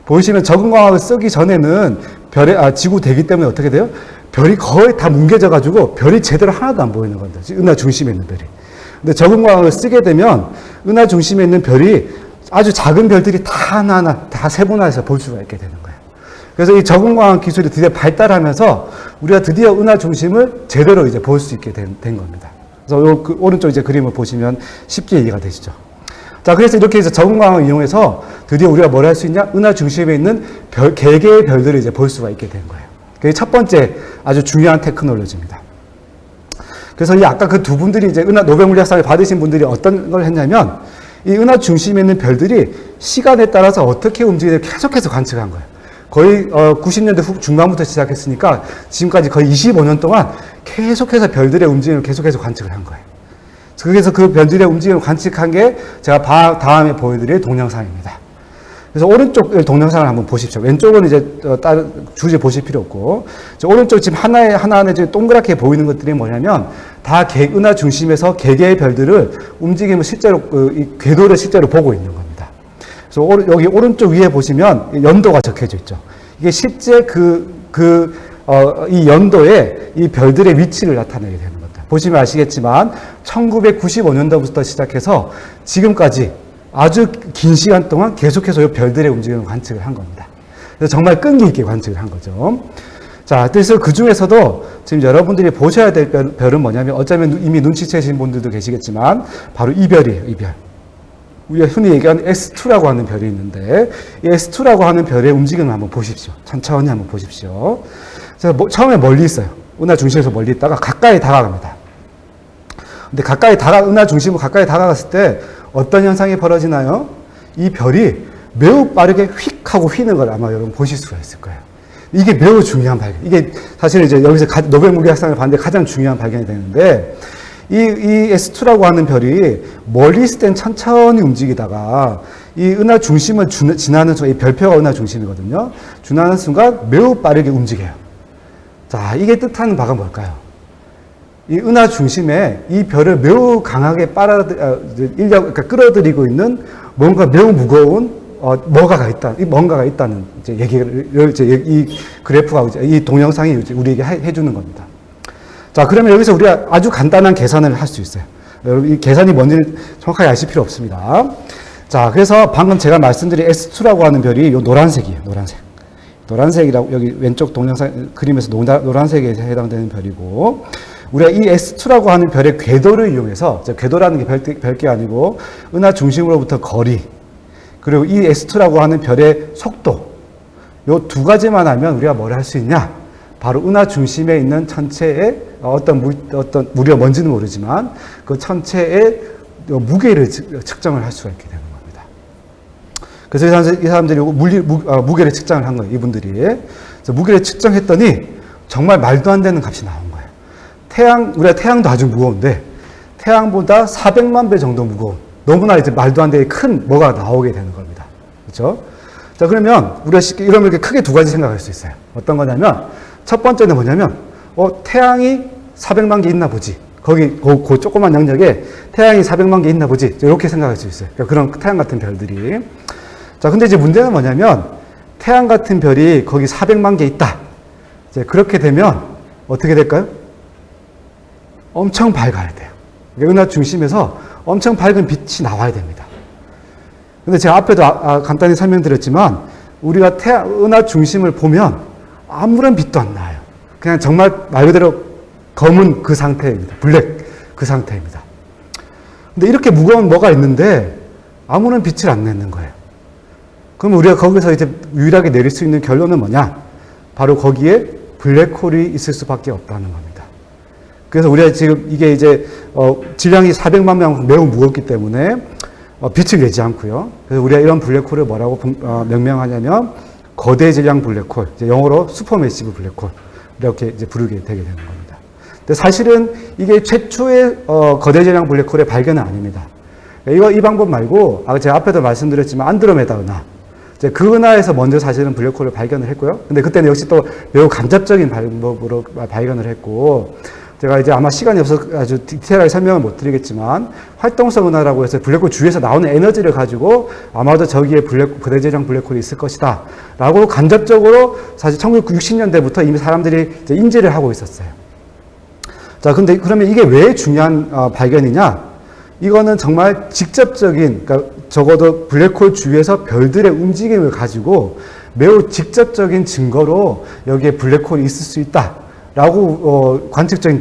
보이시면 적응광을 쓰기 전에는 지구 대기 때문에 어떻게 돼요? 별이 거의 다 뭉개져가지고 별이 제대로 하나도 안 보이는 겁니다. 은하 중심에 있는 별이. 근데 적응광을 쓰게 되면 은하 중심에 있는 별이 아주 작은 별들이 다 하나하나 다 세분화해서 볼 수가 있게 되는 거예요. 그래서 이 적응광 기술이 드디어 발달하면서 우리가 드디어 은하 중심을 제대로 이제 볼 수 있게 된 겁니다. 그래서 그 오른쪽 이제 그림을 보시면 쉽게 이해가 되시죠. 자, 그래서 이렇게 해서 적응광을 이용해서 드디어 우리가 뭘 할 수 있냐? 은하 중심에 있는 개개의 별들을 이제 볼 수가 있게 된 거예요. 그게 첫 번째 아주 중요한 테크놀로지입니다. 그래서 이 아까 그 두 분들이 이제 노벨 물리학상을 받으신 분들이 어떤 걸 했냐면 이 은하 중심에 있는 별들이 시간에 따라서 어떻게 움직이는지 계속해서 관측한 거예요. 거의 90년대 중반부터 시작했으니까 지금까지 거의 25년 동안 계속해서 별들의 움직임을 계속해서 관측을 한 거예요. 그래서 그 별들의 움직임을 관측한 게 제가 다음에 보여드릴 동영상입니다. 그래서 오른쪽 동영상을 한번 보십시오. 왼쪽은 이제 다른 주제 보실 필요 없고, 오른쪽 지금 하나하나 동그랗게 보이는 것들이 뭐냐면 다 은하 중심에서 개개의 별들을 움직임을 실제로 이 궤도를 실제로 보고 있는 겁니다. 그래서 여기 오른쪽 위에 보시면 연도가 적혀져 있죠. 이게 실제 이 연도에 이 별들의 위치를 나타내게 되는 겁니다. 보시면 아시겠지만 1995년도부터 시작해서 지금까지 아주 긴 시간 동안 계속해서 이 별들의 움직임을 관측을 한 겁니다. 그래서 정말 끈기 있게 관측을 한 거죠. 자, 그래서 그 중에서도 지금 여러분들이 보셔야 될 별은 뭐냐면 어쩌면 이미 눈치채신 분들도 계시겠지만 바로 이 별이에요, 이 별. 우리가 흔히 얘기하는 S2라고 하는 별이 있는데 이 S2라고 하는 별의 움직임을 한번 보십시오. 천천히 한번 보십시오. 자, 처음에 멀리 있어요. 은하 중심에서 멀리 있다가 가까이 다가갑니다. 근데 은하 중심으로 가까이 다가갔을 때 어떤 현상이 벌어지나요? 이 별이 매우 빠르게 휙 하고 휘는 걸 아마 여러분 보실 수가 있을 거예요. 이게 매우 중요한 발견. 이게 사실 이제 여기서 노벨 물리학상을 받는데 가장 중요한 발견이 되는데 이 S2라고 하는 별이 멀리 있을 땐 천천히 움직이다가 이 은하 중심을 지나는 순간, 이 별표가 은하 중심이거든요. 지나는 순간 매우 빠르게 움직여요. 자, 이게 뜻하는 바가 뭘까요? 이 은하 중심에 이 별을 매우 강하게 그러니까 끌어들이고 있는 뭔가 매우 무거운 뭔가가 있다는 이제 얘기를 이 그래프가 이 동영상이 우리에게 해주는 겁니다. 자, 그러면 여기서 우리가 아주 간단한 계산을 할 수 있어요. 여러분, 이 계산이 뭔지 정확하게 아실 필요 없습니다. 자, 그래서 방금 제가 말씀드린 S2라고 하는 별이 이 노란색이에요, 노란색. 노란색이라고, 여기 왼쪽 동영상 그림에서 노란색에 해당되는 별이고, 우리가 이 S2라고 하는 별의 궤도를 이용해서, 궤도라는 게 별게 아니고, 은하 중심으로부터 거리, 그리고 이 S2라고 하는 별의 속도, 요 두 가지만 하면 우리가 뭘 할 수 있냐? 바로 은하 중심에 있는 천체의 우리가 뭔지는 모르지만, 그 천체의 무게를 측정을 할 수가 있게 되는 겁니다. 그래서 이 사람들이 무게를 측정을 한 거예요, 이분들이. 그래서 무게를 측정했더니, 정말 말도 안 되는 값이 나온 거예요. 우리가 태양도 아주 무거운데, 태양보다 400만 배 정도 무거운, 너무나 이제 말도 안 되게 큰 뭐가 나오게 되는 겁니다. 그렇죠? 자, 그러면 우리가 이러면 이렇게 크게 두 가지 생각할 수 있어요. 어떤 거냐면, 첫 번째는 뭐냐면, 태양이 400만 개 있나 보지. 그 조그만 영역에 태양이 400만 개 있나 보지. 이렇게 생각할 수 있어요. 그러니까 그런 태양 같은 별들이. 자, 근데 이제 문제는 뭐냐면, 태양 같은 별이 거기 400만 개 있다. 이제 그렇게 되면, 어떻게 될까요? 엄청 밝아야 돼요. 은하 중심에서 엄청 밝은 빛이 나와야 됩니다. 근데 제가 앞에도 간단히 설명드렸지만 우리가 은하 중심을 보면 아무런 빛도 안 나요. 그냥 정말 말 그대로 검은 그 상태입니다. 블랙 그 상태입니다. 근데 이렇게 무거운 뭐가 있는데 아무런 빛을 안 내는 거예요. 그럼 우리가 거기서 이제 유일하게 내릴 수 있는 결론은 뭐냐? 바로 거기에 블랙홀이 있을 수밖에 없다는 겁니다. 그래서 우리가 지금 이게 이제 질량이 400만 명 매우 무겁기 때문에 빛을 내지 않고요. 그래서 우리가 이런 블랙홀을 뭐라고 명명하냐면 거대 질량 블랙홀, 이제 영어로 슈퍼매시브 블랙홀 이렇게 이제 부르게 되게 되는 겁니다. 근데 사실은 이게 최초의 거대 질량 블랙홀의 발견은 아닙니다. 이 방법 말고 제가 앞에도 말씀드렸지만 안드로메다 은하, 그 은하에서 먼저 사실은 블랙홀을 발견을 했고요. 근데 그때는 역시 또 매우 간접적인 방법으로 발견을 했고, 제가 이제 아마 시간이 없어서 아주 디테일하게 설명을 못 드리겠지만, 활동성 은하라고 해서 블랙홀 주위에서 나오는 에너지를 가지고 아마도 저기에 거대질량 블랙홀이 있을 것이다 라고 간접적으로 사실 1960년대부터 이미 사람들이 이제 인지를 하고 있었어요. 자, 근데 그러면 이게 왜 중요한 발견이냐? 이거는 정말 직접적인, 그러니까 적어도 블랙홀 주위에서 별들의 움직임을 가지고 매우 직접적인 증거로 여기에 블랙홀이 있을 수 있다라고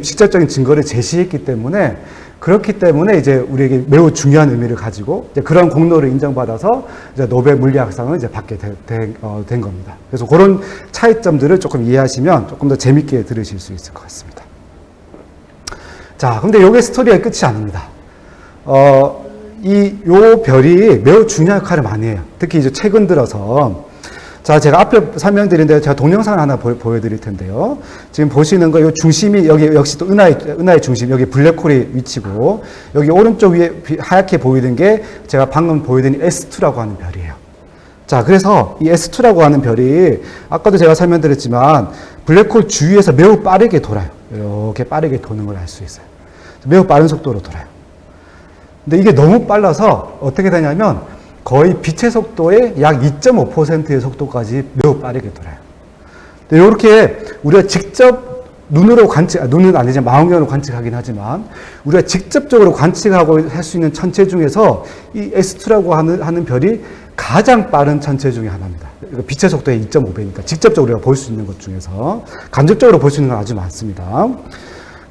직접적인 증거를 제시했기 때문에, 그렇기 때문에 이제 우리에게 매우 중요한 의미를 가지고 이제 그런 공로를 인정받아서 이제 노벨 물리학상을 이제 받게 된 겁니다. 그래서 그런 차이점들을 조금 이해하시면 조금 더 재밌게 들으실 수 있을 것 같습니다. 자, 근데 요게 스토리가 끝이 아닙니다. 요 별이 매우 중요한 역할을 많이 해요. 특히 이제 최근 들어서. 자, 제가 앞에 설명드린 대로 제가 동영상을 하나 보여드릴 텐데요. 지금 보시는 거, 요 중심이, 여기 역시 또 은하의 중심, 여기 블랙홀이 위치고, 여기 오른쪽 위에 하얗게 보이는 게 제가 방금 보여드린 S2라고 하는 별이에요. 자, 그래서 이 S2라고 하는 별이, 아까도 제가 설명드렸지만, 블랙홀 주위에서 매우 빠르게 돌아요. 이렇게 빠르게 도는 걸 알 수 있어요. 매우 빠른 속도로 돌아요. 근데 이게 너무 빨라서 어떻게 되냐면 거의 빛의 속도의 약 2.5%의 속도까지 매우 빠르게 돌아요. 근데 이렇게 우리가 직접 눈은 아니지만 망원경으로 관측하긴 하지만 우리가 직접적으로 관측하고 할 수 있는 천체 중에서 이 S2라고 하는 별이 가장 빠른 천체 중에 하나입니다. 빛의 속도의 2.5배니까 직접적으로 우리가 볼 수 있는 것 중에서, 간접적으로 볼 수 있는 건 아주 많습니다.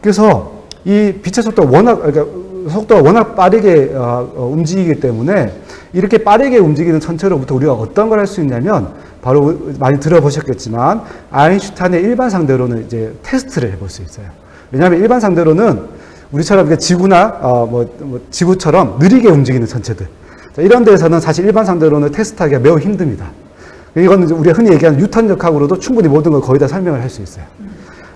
그래서 이 빛의 속도가 워낙 빠르게 움직이기 때문에 이렇게 빠르게 움직이는 천체로부터 우리가 어떤 걸 할 수 있냐면, 바로 많이 들어보셨겠지만 아인슈타인의 일반 상대로는 이제 테스트를 해볼 수 있어요. 왜냐하면 일반 상대로는 우리처럼 지구나 지구처럼 느리게 움직이는 천체들, 이런 데에서는 사실 일반 상대로는 테스트하기가 매우 힘듭니다. 이건 우리가 흔히 얘기하는 뉴턴 역학으로도 충분히 모든 걸 거의 다 설명을 할 수 있어요.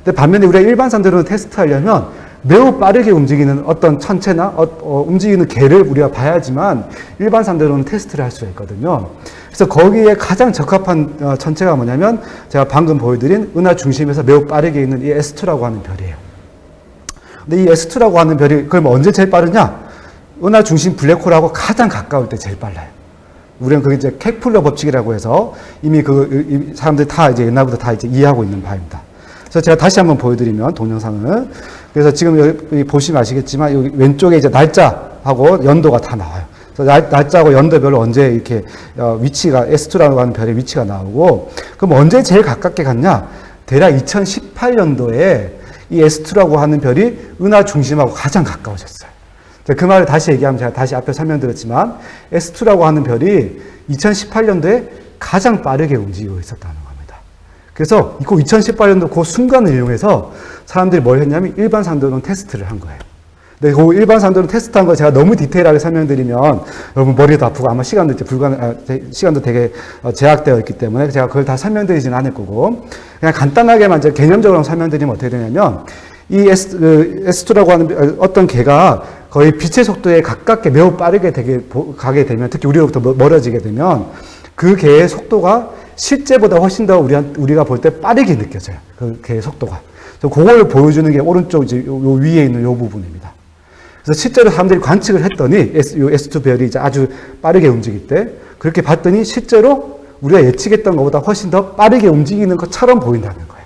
근데 반면에 우리가 일반 상대로는 테스트하려면 매우 빠르게 움직이는 어떤 천체나 움직이는 개를 우리가 봐야지만 일반 상대로는 테스트를 할 수가 있거든요. 그래서 거기에 가장 적합한 천체가 뭐냐면 제가 방금 보여드린 은하 중심에서 매우 빠르게 있는 이 S2라고 하는 별이에요. 근데 이 S2라고 하는 별이 그럼 언제 제일 빠르냐? 은하 중심 블랙홀하고 가장 가까울 때 제일 빨라요. 우리는 그게 이제 캑플러 법칙이라고 해서 이미 사람들이 다 이제 옛날부터 다 이제 이해하고 있는 바입니다. 그래서 제가 다시 한번 보여드리면 동영상을. 그래서 지금 여기 보시면 아시겠지만 여기 왼쪽에 이제 날짜하고 연도가 다 나와요. 그래서 날짜하고 연도별로 언제 이렇게 위치가 S2라고 하는 별의 위치가 나오고, 그럼 언제 제일 가깝게 갔냐? 대략 2018년도에 이 S2라고 하는 별이 은하 중심하고 가장 가까워졌어요. 그 말을 다시 얘기하면 제가 다시 앞에 설명드렸지만 S2라고 하는 별이 2018년도에 가장 빠르게 움직이고 있었다는 겁니다. 그래서 그 2018년도 그 순간을 이용해서 사람들이 뭘 했냐면 일반 상대로는 테스트를 한 거예요. 근데 그 일반 상대로 테스트한 거 제가 너무 디테일하게 설명드리면 여러분 머리도 아프고 아마 시간도 되게 제약되어 있기 때문에 제가 그걸 다 설명드리지는 않을 거고, 그냥 간단하게만 이제 개념적으로 설명드리면 어떻게 되냐면 이 S2라고 하는 어떤 개가 거의 빛의 속도에 가깝게 매우 빠르게 가게 되면, 특히 우리로부터 멀어지게 되면 그 개의 속도가 실제보다 훨씬 더 우리가 볼 때 빠르게 느껴져요. 그 개의 속도가. 그래서 그걸 보여주는 게 오른쪽 이제 요 위에 있는 요 부분입니다. 그래서 실제로 사람들이 관측을 했더니 S2 별이 이제 아주 빠르게 움직일 때 그렇게 봤더니 실제로 우리가 예측했던 것보다 훨씬 더 빠르게 움직이는 것처럼 보인다는 거예요.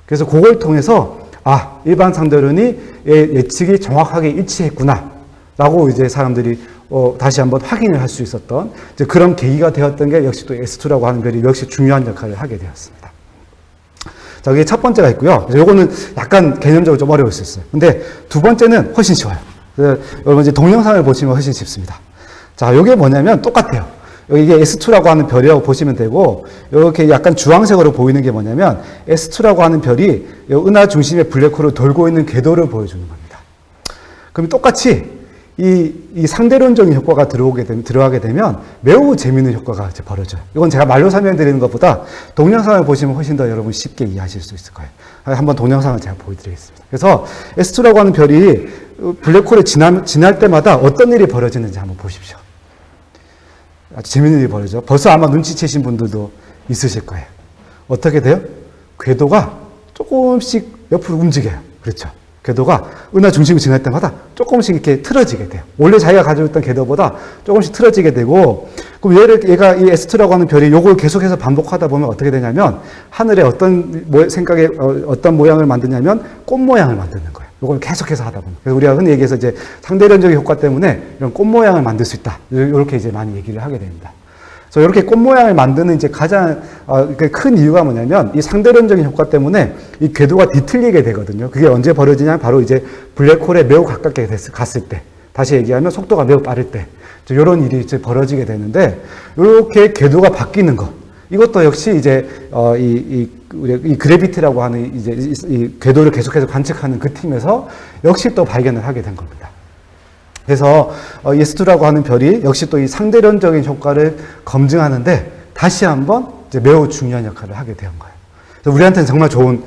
그래서 그걸 통해서 아, 일반 상대론이 예측이 정확하게 일치했구나. 라고 이제 사람들이 다시 한번 확인을 할 수 있었던 이제 그런 계기가 되었던 게 역시 또 S2라고 하는 별이 역시 중요한 역할을 하게 되었습니다. 자, 이게 첫 번째가 있고요. 요거는 약간 개념적으로 좀 어려울 수 있어요. 근데 두 번째는 훨씬 쉬워요. 여러분 이제 동영상을 보시면 훨씬 쉽습니다. 자, 요게 뭐냐면 똑같아요. 이게 S2라고 하는 별이라고 보시면 되고, 이렇게 약간 주황색으로 보이는 게 뭐냐면 S2라고 하는 별이 은하 중심의 블랙홀을 돌고 있는 궤도를 보여주는 겁니다. 그럼 똑같이 이 상대론적인 효과가 들어가게 되면 매우 재미있는 효과가 이제 벌어져요. 이건 제가 말로 설명드리는 것보다 동영상을 보시면 훨씬 더 여러분 쉽게 이해하실 수 있을 거예요. 한번 동영상을 제가 보여드리겠습니다. 그래서 S2라고 하는 별이 블랙홀에 지날 때마다 어떤 일이 벌어지는지 한번 보십시오. 아주 재미있는 일이 벌어져. 벌써 아마 눈치채신 분들도 있으실 거예요. 어떻게 돼요? 궤도가 조금씩 옆으로 움직여요. 그렇죠. 궤도가 은하 중심을 지날 때마다 조금씩 이렇게 틀어지게 돼요. 원래 자기가 가지고 있던 궤도보다 조금씩 틀어지게 되고, 그럼 얘가 이 S2라고 하는 별이 요걸 계속해서 반복하다 보면 어떻게 되냐면, 하늘에 어떤 모양을 만드냐면, 꽃 모양을 만드는 거예요. 요걸 계속해서 하다 보면. 그래서 우리가 흔히 얘기해서 이제 상대론적인 효과 때문에 이런 꽃 모양을 만들 수 있다. 이렇게 이제 많이 얘기를 하게 됩니다. 그래서 이렇게 꽃 모양을 만드는 이제 가장 큰 이유가 뭐냐면 이 상대론적인 효과 때문에 이 궤도가 뒤틀리게 되거든요. 그게 언제 벌어지냐면 바로 이제 블랙홀에 매우 가깝게 갔을 때, 다시 얘기하면 속도가 매우 빠를 때, 이런 일이 이제 벌어지게 되는데, 이렇게 궤도가 바뀌는 것, 이것도 역시 이제 이 그래비티라고 하는 이제 이 궤도를 계속해서 관측하는 그 팀에서 역시 또 발견을 하게 된 겁니다. 그래서 S2라고 하는 별이 역시 또 이 상대론적인 효과를 검증하는데 다시 한번 이제 매우 중요한 역할을 하게 된 거예요. 그래서 우리한테는 정말 좋은,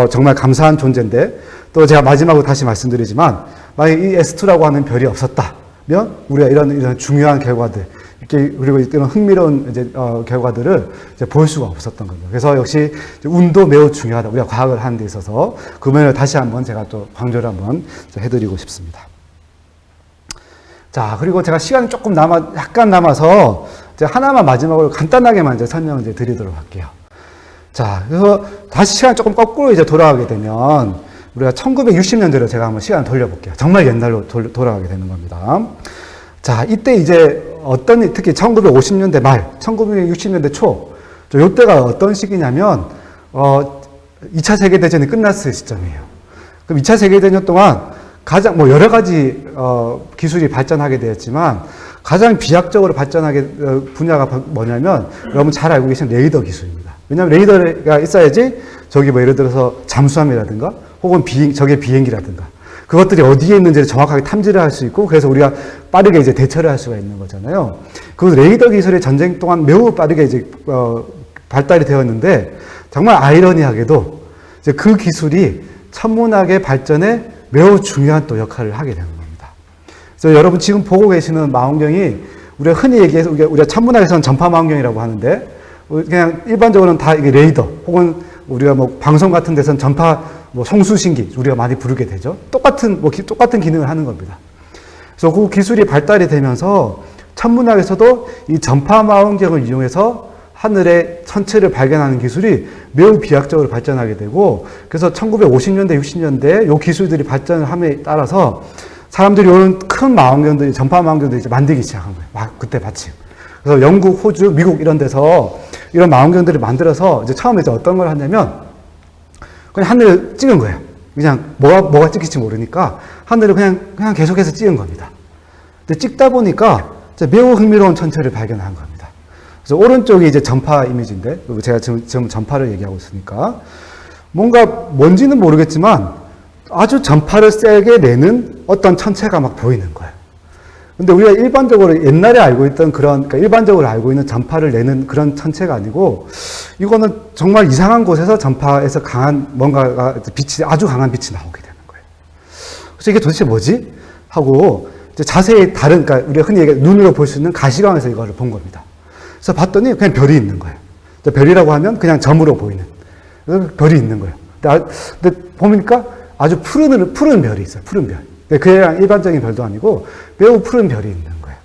정말 감사한 존재인데, 또 제가 마지막으로 다시 말씀드리지만, 만약 이 S2라고 하는 별이 없었다면 우리가 이런 중요한 결과들, 그리고 이런 흥미로운 이제 결과들을 이제 볼 수가 없었던 겁니다. 그래서 역시 운도 매우 중요하다. 우리가 과학을 하는 데 있어서 그 면을 다시 한번 제가 또 강조를 한번 해드리고 싶습니다. 자, 그리고 제가 시간이 조금 약간 남아서 이제 하나만 마지막으로 간단하게만 이제 설명을 이제 드리도록 할게요. 자, 그래서 다시 시간 조금 거꾸로 이제 돌아가게 되면 우리가 1960년대로 제가 한번 시간 돌려볼게요. 정말 옛날로 돌아가게 되는 겁니다. 자, 이때 이제 특히 1950년대 말, 1960년대 초, 요때가 어떤 시기냐면, 2차 세계대전이 끝났을 시점이에요. 그럼 2차 세계대전 동안 가장, 여러 가지, 기술이 발전하게 되었지만, 가장 비약적으로 발전하게, 분야가 뭐냐면, 여러분 잘 알고 계신 레이더 기술입니다. 왜냐하면 레이더가 있어야지, 예를 들어서 잠수함이라든가, 혹은 적의 비행기라든가, 그것들이 어디에 있는지를 정확하게 탐지를 할 수 있고, 그래서 우리가 빠르게 이제 대처를 할 수가 있는 거잖아요. 그 레이더 기술이 전쟁 동안 매우 빠르게 이제, 발달이 되었는데, 정말 아이러니하게도, 이제 그 기술이 천문학의 발전에 매우 중요한 또 역할을 하게 되는 겁니다. 그래서 여러분 지금 보고 계시는 망원경이, 우리가 흔히 얘기해서, 우리가 천문학에서는 전파 망원경이라고 하는데, 그냥 일반적으로는 다 이게 레이더, 혹은 우리가 방송 같은 데서는 전파 송수신기, 우리가 많이 부르게 되죠. 똑같은 기능을 하는 겁니다. 그래서 그 기술이 발달이 되면서 천문학에서도 이 전파 망원경을 이용해서 하늘의 천체를 발견하는 기술이 매우 비약적으로 발전하게 되고, 그래서 1950년대, 60년대에 이 기술들이 발전을 함에 따라서 사람들이 이런 큰 망원경들이, 전파 망원경들이 이제 만들기 시작한 거예요. 그때 마침. 그래서 영국, 호주, 미국 이런 데서 이런 망원경들을 만들어서 이제 처음에 이제 어떤 걸 하냐면, 그냥 하늘을 찍은 거예요. 그냥 뭐가 찍힐지 모르니까 하늘을 그냥 계속해서 찍은 겁니다. 근데 찍다 보니까 매우 흥미로운 천체를 발견한 겁니다. 그래서 오른쪽이 이제 전파 이미지인데, 제가 지금 전파를 얘기하고 있으니까 뭔지는 모르겠지만 아주 전파를 세게 내는 어떤 천체가 막 보이는 거예요. 근데 우리가 일반적으로 옛날에 알고 있던 그러니까 일반적으로 알고 있는 전파를 내는 그런 천체가 아니고, 이거는 정말 이상한 곳에서 전파에서 아주 강한 빛이 나오게 되는 거예요. 그래서 이게 도대체 뭐지? 하고, 이제 자세히 그러니까 우리가 흔히 눈으로 볼 수 있는 가시광에서 이거를 본 겁니다. 그래서 봤더니 그냥 별이 있는 거예요. 별이라고 하면 그냥 점으로 보이는. 별이 있는 거예요. 근데 보니까 아주 푸른 별이 있어요. 푸른 별. 그냥 일반적인 별도 아니고 매우 푸른 별이 있는 거예요.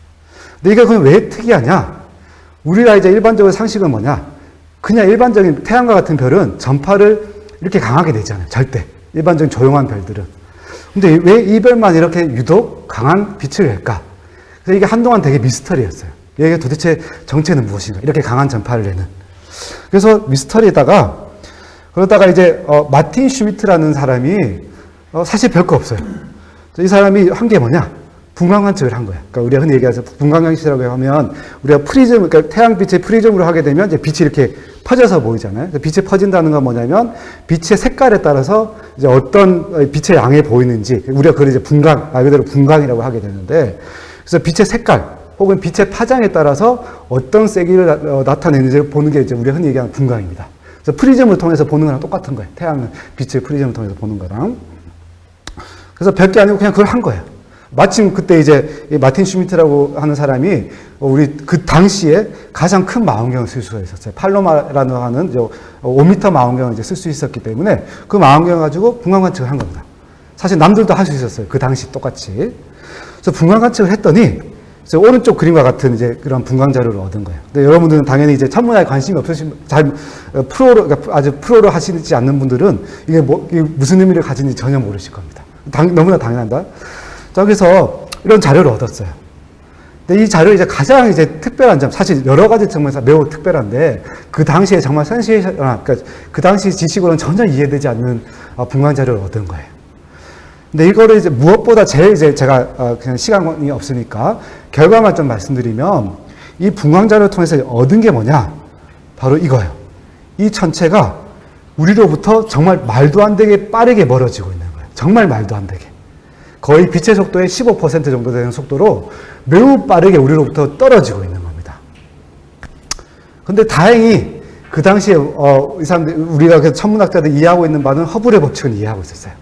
근데 이게 그럼 왜 특이하냐? 우리가 이제 일반적으로 상식은 뭐냐? 그냥 일반적인 태양과 같은 별은 전파를 이렇게 강하게 내지 않아요. 절대. 일반적인 조용한 별들은. 근데 왜 이 별만 이렇게 유독 강한 빛을 낼까? 그래서 이게 한동안 되게 미스터리였어요. 이게 도대체 정체는 무엇인가? 이렇게 강한 전파를 내는. 그래서 미스터리에다가 그러다가 이제 마틴 슈미트라는 사람이 사실 별거 없어요. 이 사람이 한 게 뭐냐? 분광 관측을 한 거예요. 그러니까 우리가 흔히 얘기해서 분광광시라고 하면 우리가 프리즘, 그러니까 태양빛을 프리즘으로 하게 되면 이제 빛이 이렇게 퍼져서 보이잖아요. 빛이 퍼진다는 건 뭐냐면 빛의 색깔에 따라서 이제 어떤 빛의 양이 보이는지 우리가 그걸 이제 분광, 말 그대로 분광이라고 하게 되는데 그래서 빛의 색깔 혹은 빛의 파장에 따라서 어떤 세기를 나타내는지를 보는 게 이제 우리가 흔히 얘기하는 분광입니다. 그래서 프리즘을 통해서 보는 거랑 똑같은 거예요. 태양은 빛을 프리즘을 통해서 보는 거랑. 그래서 별게 아니고 그냥 그걸 한 거예요. 마침 그때 이제 마틴 슈미트라고 하는 사람이 우리 그 당시에 가장 큰 망원경을 쓸 수가 있었어요. 팔로마라는 하는 5m 망원경을 이제 쓸 수 있었기 때문에 그 망원경을 가지고 분광 관측을 한 겁니다. 사실 남들도 할 수 있었어요. 그 당시 똑같이. 그래서 분광 관측을 했더니 오른쪽 그림과 같은 이제 그런 분광 자료를 얻은 거예요. 근데 여러분들은 당연히 이제 천문학에 관심이 없으신, 그러니까 아주 프로로 하시지 않는 분들은 이게 무슨 의미를 가지는지 전혀 모르실 겁니다. 너무나 당연하다. 자, 그래서 이런 자료를 얻었어요. 근데 이 자료 이제 가장 이제 특별한 점, 사실 여러 가지 측면에서 매우 특별한데, 그 당시에 정말 그러니까 그 당시 지식으로는 전혀 이해되지 않는 분광 자료를 얻은 거예요. 근데 이거를 이제 무엇보다 제일 이제 제가 그냥 시간이 없으니까 결과만 좀 말씀드리면 이 분광 자료를 통해서 얻은 게 뭐냐? 바로 이거예요. 이 천체가 우리로부터 정말 말도 안 되게 빠르게 멀어지고 있는 거예요. 정말 말도 안 되게. 거의 빛의 속도의 15% 정도 되는 속도로 매우 빠르게 우리로부터 떨어지고 있는 겁니다. 근데 다행히 그 당시에 이 사람들 우리가 천문학자들 이해하고 있는 바는 허블의 법칙은 이해하고 있었어요.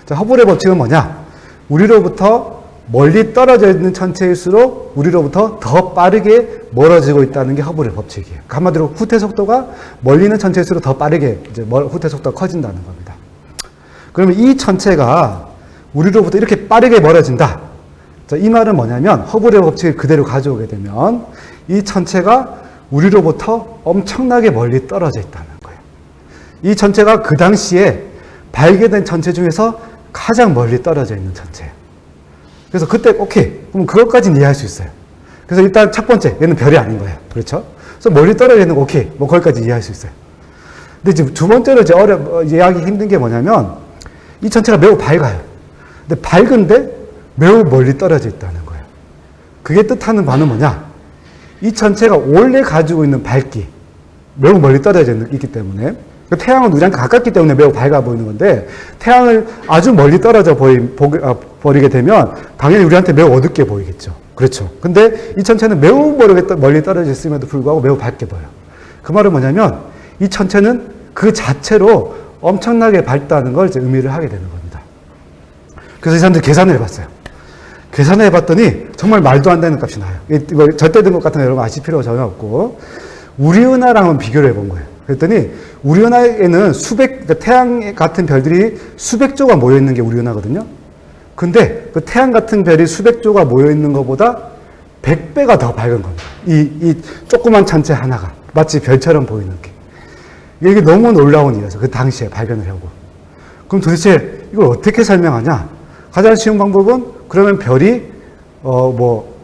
자, 허블의 법칙은 뭐냐? 우리로부터 멀리 떨어져 있는 천체일수록 우리로부터 더 빠르게 멀어지고 있다는 게 허블의 법칙이에요. 한마디로 후퇴 속도가 멀리 있는 천체일수록 더 빠르게 이제 후퇴 속도가 커진다는 겁니다. 그러면 이 천체가 우리로부터 이렇게 빠르게 멀어진다. 자, 이 말은 뭐냐면 허블의 법칙을 그대로 가져오게 되면 이 천체가 우리로부터 엄청나게 멀리 떨어져 있다는 거예요. 이 천체가 그 당시에 발견된 천체 중에서 가장 멀리 떨어져 있는 천체예요. 그래서 그때 오케이, 그럼 그것까지는 이해할 수 있어요. 그래서 일단 첫 번째, 얘는 별이 아닌 거예요. 그렇죠? 그래서 멀리 떨어져 있는 거 오케이, 뭐 거기까지 이해할 수 있어요. 근데 지금 두 번째로 이제 이해하기 힘든 게 뭐냐면 이 천체가 매우 밝아요. 근데 밝은데 매우 멀리 떨어져 있다는 거예요. 그게 뜻하는 바는 뭐냐? 이 천체가 원래 가지고 있는 밝기, 매우 멀리 떨어져 있기 때문에 태양은 우리랑 가깝기 때문에 매우 밝아 보이는 건데 태양을 아주 멀리 떨어져 버리게 되면 당연히 우리한테 매우 어둡게 보이겠죠. 그렇죠. 근데 이 천체는 매우 멀리 떨어져 있음에도 불구하고 매우 밝게 보여요. 그 말은 뭐냐면 이 천체는 그 자체로 엄청나게 밝다는 걸 이제 의미를 하게 되는 겁니다. 그래서 이 사람들이 계산을 해봤어요. 계산을 해봤더니 정말 말도 안 되는 값이 나요. 절대 등급 같은 거 여러분 아실 필요가 전혀 없고 우리 은하랑 한번 비교를 해본 거예요. 그랬더니 우리 은하에는 그러니까 태양 같은 별들이 수백 조가 모여 있는 게 우리 은하거든요. 근데 그 태양 같은 별이 수백 조가 모여 있는 것보다 100배가 더 밝은 겁니다. 이 조그만 천체 하나가 마치 별처럼 보이는 게. 이게 너무 놀라운 일이어서 그 당시에 발견을 하고. 그럼 도대체 이걸 어떻게 설명하냐? 가장 쉬운 방법은 그러면 별이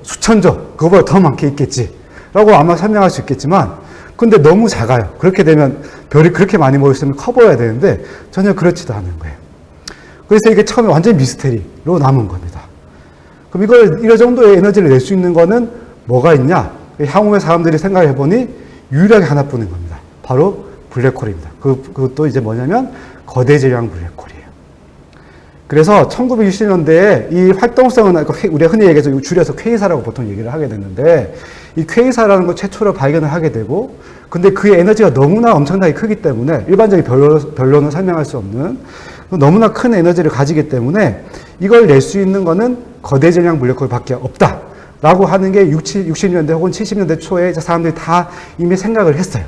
수천 조, 그거보다 더 많게 있겠지 라고 아마 설명할 수 있겠지만 근데 너무 작아요. 그렇게 되면 별이 그렇게 많이 모였으면 커 보여야 되는데 전혀 그렇지도 않은 거예요. 그래서 이게 처음에 완전히 미스테리로 남은 겁니다. 그럼 이런 정도의 에너지를 낼 수 있는 거는 뭐가 있냐? 향후에 사람들이 생각해 보니 유일하게 하나뿐인 겁니다. 바로 블랙홀입니다. 그것도 이제 뭐냐면 거대 질량 블랙홀이에요. 그래서 1960년대에 이 활동성은 우리가 흔히 얘기해서 줄여서 퀘이사라고 보통 얘기를 하게 됐는데 이 퀘이사라는 걸 최초로 발견을 하게 되고 근데 그의 에너지가 너무나 엄청나게 크기 때문에 일반적인 별로는 설명할 수 없는 너무나 큰 에너지를 가지기 때문에 이걸 낼 수 있는 거는 거대 질량 블랙홀밖에 없다 라고 하는 게 60년대 혹은 70년대 초에 사람들이 다 이미 생각을 했어요.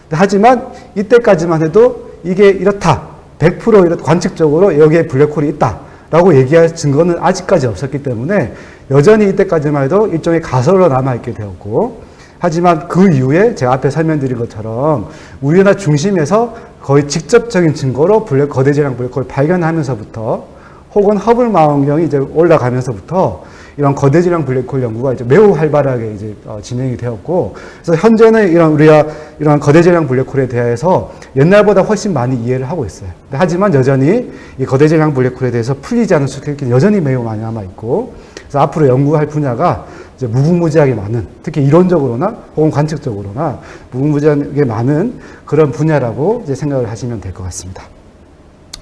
하지만 이때까지만 해도 이게 이렇다 100% 관측적으로 여기에 블랙홀이 있다라고 얘기할 증거는 아직까지 없었기 때문에 여전히 이때까지만 해도 일종의 가설로 남아있게 되었고 하지만 그 이후에 제가 앞에 설명드린 것처럼 우리나라 중심에서 거의 직접적인 증거로 거대 질량 블랙홀을 발견하면서부터 혹은 허블 망원경이 이제 올라가면서부터 이런 거대 질량 블랙홀 연구가 이제 매우 활발하게 이제 진행이 되었고, 그래서 현재는 우리가 이런 거대 질량 블랙홀에 대해서 옛날보다 훨씬 많이 이해를 하고 있어요. 하지만 여전히 이 거대 질량 블랙홀에 대해서 풀리지 않은 수수께끼는 여전히 매우 많이 남아 있고, 그래서 앞으로 연구할 분야가 이제 무궁무진하게 많은, 특히 이론적으로나 혹은 관측적으로나 무궁무진하게 많은 그런 분야라고 이제 생각을 하시면 될 것 같습니다.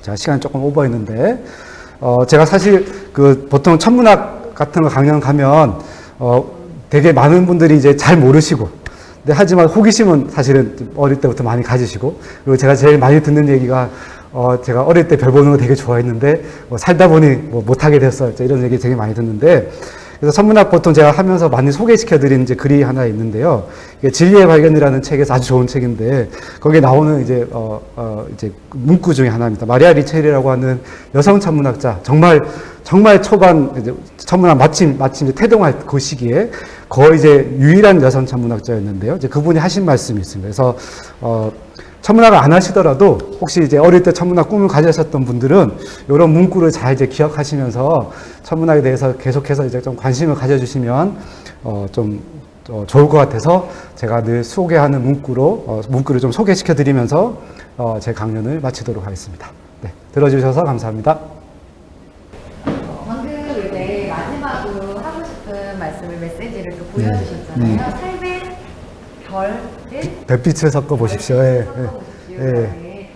자, 시간이 조금 오버했는데, 제가 사실 보통 천문학 같은 거 강연 가면 되게 많은 분들이 이제 잘 모르시고, 근데 하지만 호기심은 사실은 어릴 때부터 많이 가지시고, 그리고 제가 제일 많이 듣는 얘기가 제가 어릴 때 별 보는 거 되게 좋아했는데 살다 보니 못하게 됐어, 이런 얘기 되게 많이 듣는데, 그래서 천문학 보통 제가 하면서 많이 소개시켜드린 이제 글이 하나 있는데요. 이게 진리의 발견이라는 책에서 아주 좋은 책인데, 거기에 나오는 이제 문구 중에 하나입니다. 마리아 리첼이라고 하는 여성 천문학자, 정말 초반 이제 천문학 마침 이제 태동할 그 시기에 거의 이제 유일한 여성 천문학자였는데요. 이제 그분이 하신 말씀이 있습니다. 그래서 천문학을 안 하시더라도 혹시 이제 어릴 때 천문학 꿈을 가지셨던 분들은 이런 문구를 잘 이제 기억하시면서 천문학에 대해서 계속해서 이제 좀 관심을 가져주시면 좀 좋을 것 같아서 제가 늘 소개하는 문구를 좀 소개시켜 드리면서 제 강연을 마치도록 하겠습니다. 네, 들어주셔서 감사합니다. 방금 이제 마지막으로 하고 싶은 메시지를 또 보여주셨잖아요. 삶의 별을 별빛을 섞어 보십시오. 메시지를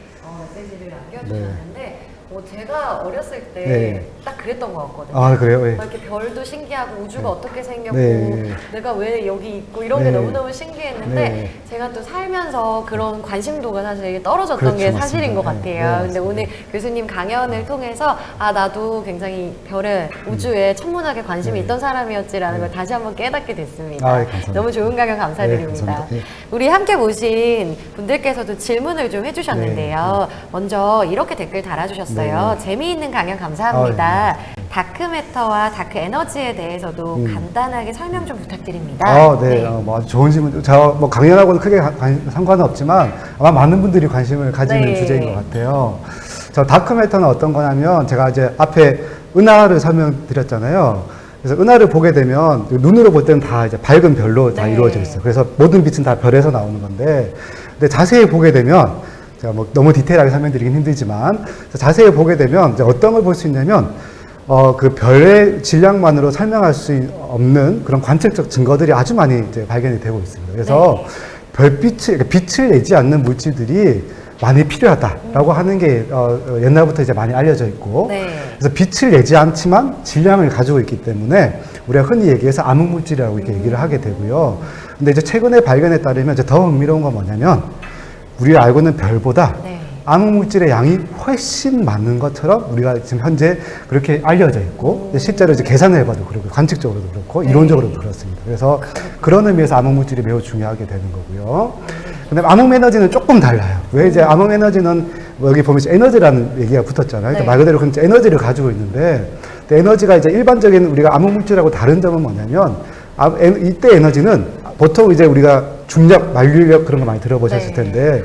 남겨주셨는데, 제가 어렸을 때 딱 그랬던 것 같거든요. 아, 그래요? 이렇게 별도 신기하고 우주가 어떻게 생겼고 네. 내가 왜 여기 있고 이런 게 너무너무 신기했는데, 제가 또 살면서 그런 관심도가 사실 떨어졌던 그렇죠, 게 사실인 것 맞습니다. 같아요. 근데 맞습니다. 오늘 교수님 강연을 통해서 나도 굉장히 별에, 우주에, 천문학에 관심이 있던 사람이었지라는 걸 다시 한번 깨닫게 됐습니다. 감사합니다. 너무 좋은 강연 감사드립니다. 감사합니다. 우리 함께 모신 분들께서도 질문을 좀 해주셨는데요. 먼저 이렇게 댓글 달아주셨어요. 재미있는 강연 감사합니다. 다크매터와 다크 에너지에 대해서도 간단하게 설명 좀 부탁드립니다. 아주 좋은 질문. 제가 강연하고는 크게 상관은 없지만 아마 많은 분들이 관심을 가지는 주제인 것 같아요. 다크매터는 어떤 거냐면, 제가 이제 앞에 은하를 설명드렸잖아요. 그래서 은하를 보게 되면 눈으로 볼 때는 다 이제 밝은 별로 다 이루어져 있어요. 그래서 모든 빛은 다 별에서 나오는 건데, 근데 자세히 보게 되면, 제가 너무 디테일하게 설명드리긴 힘들지만, 자세히 보게 되면 이제 어떤 걸 볼 수 있냐면, 그 별의 질량만으로 설명할 수 없는 그런 관측적 증거들이 아주 많이 이제 발견이 되고 있습니다. 그래서 빛을 내지 않는 물질들이 많이 필요하다라고 하는 게 옛날부터 이제 많이 알려져 있고, 그래서 빛을 내지 않지만 질량을 가지고 있기 때문에 우리가 흔히 얘기해서 암흑물질이라고 이렇게 얘기를 하게 되고요. 근데 이제 최근에 발견에 따르면 이제 더 흥미로운 건 뭐냐면, 우리가 알고 있는 별보다 암흑물질의 양이 훨씬 많은 것처럼 우리가 지금 현재 그렇게 알려져 있고, 실제로 이제 계산을 해봐도 그렇고, 관측적으로도 그렇고, 이론적으로도 그렇습니다. 그래서 그런 의미에서 암흑물질이 매우 중요하게 되는 거고요. 근데 암흑에너지는 조금 달라요. 왜 이제 암흑에너지는 여기 보면 에너지라는 얘기가 붙었잖아요. 그러니까 말 그대로 에너지를 가지고 있는데, 에너지가 이제 일반적인 우리가 암흑물질하고 다른 점은 뭐냐면, 이때 에너지는 보통 이제 우리가 중력, 만류력 그런 거 많이 들어보셨을 텐데,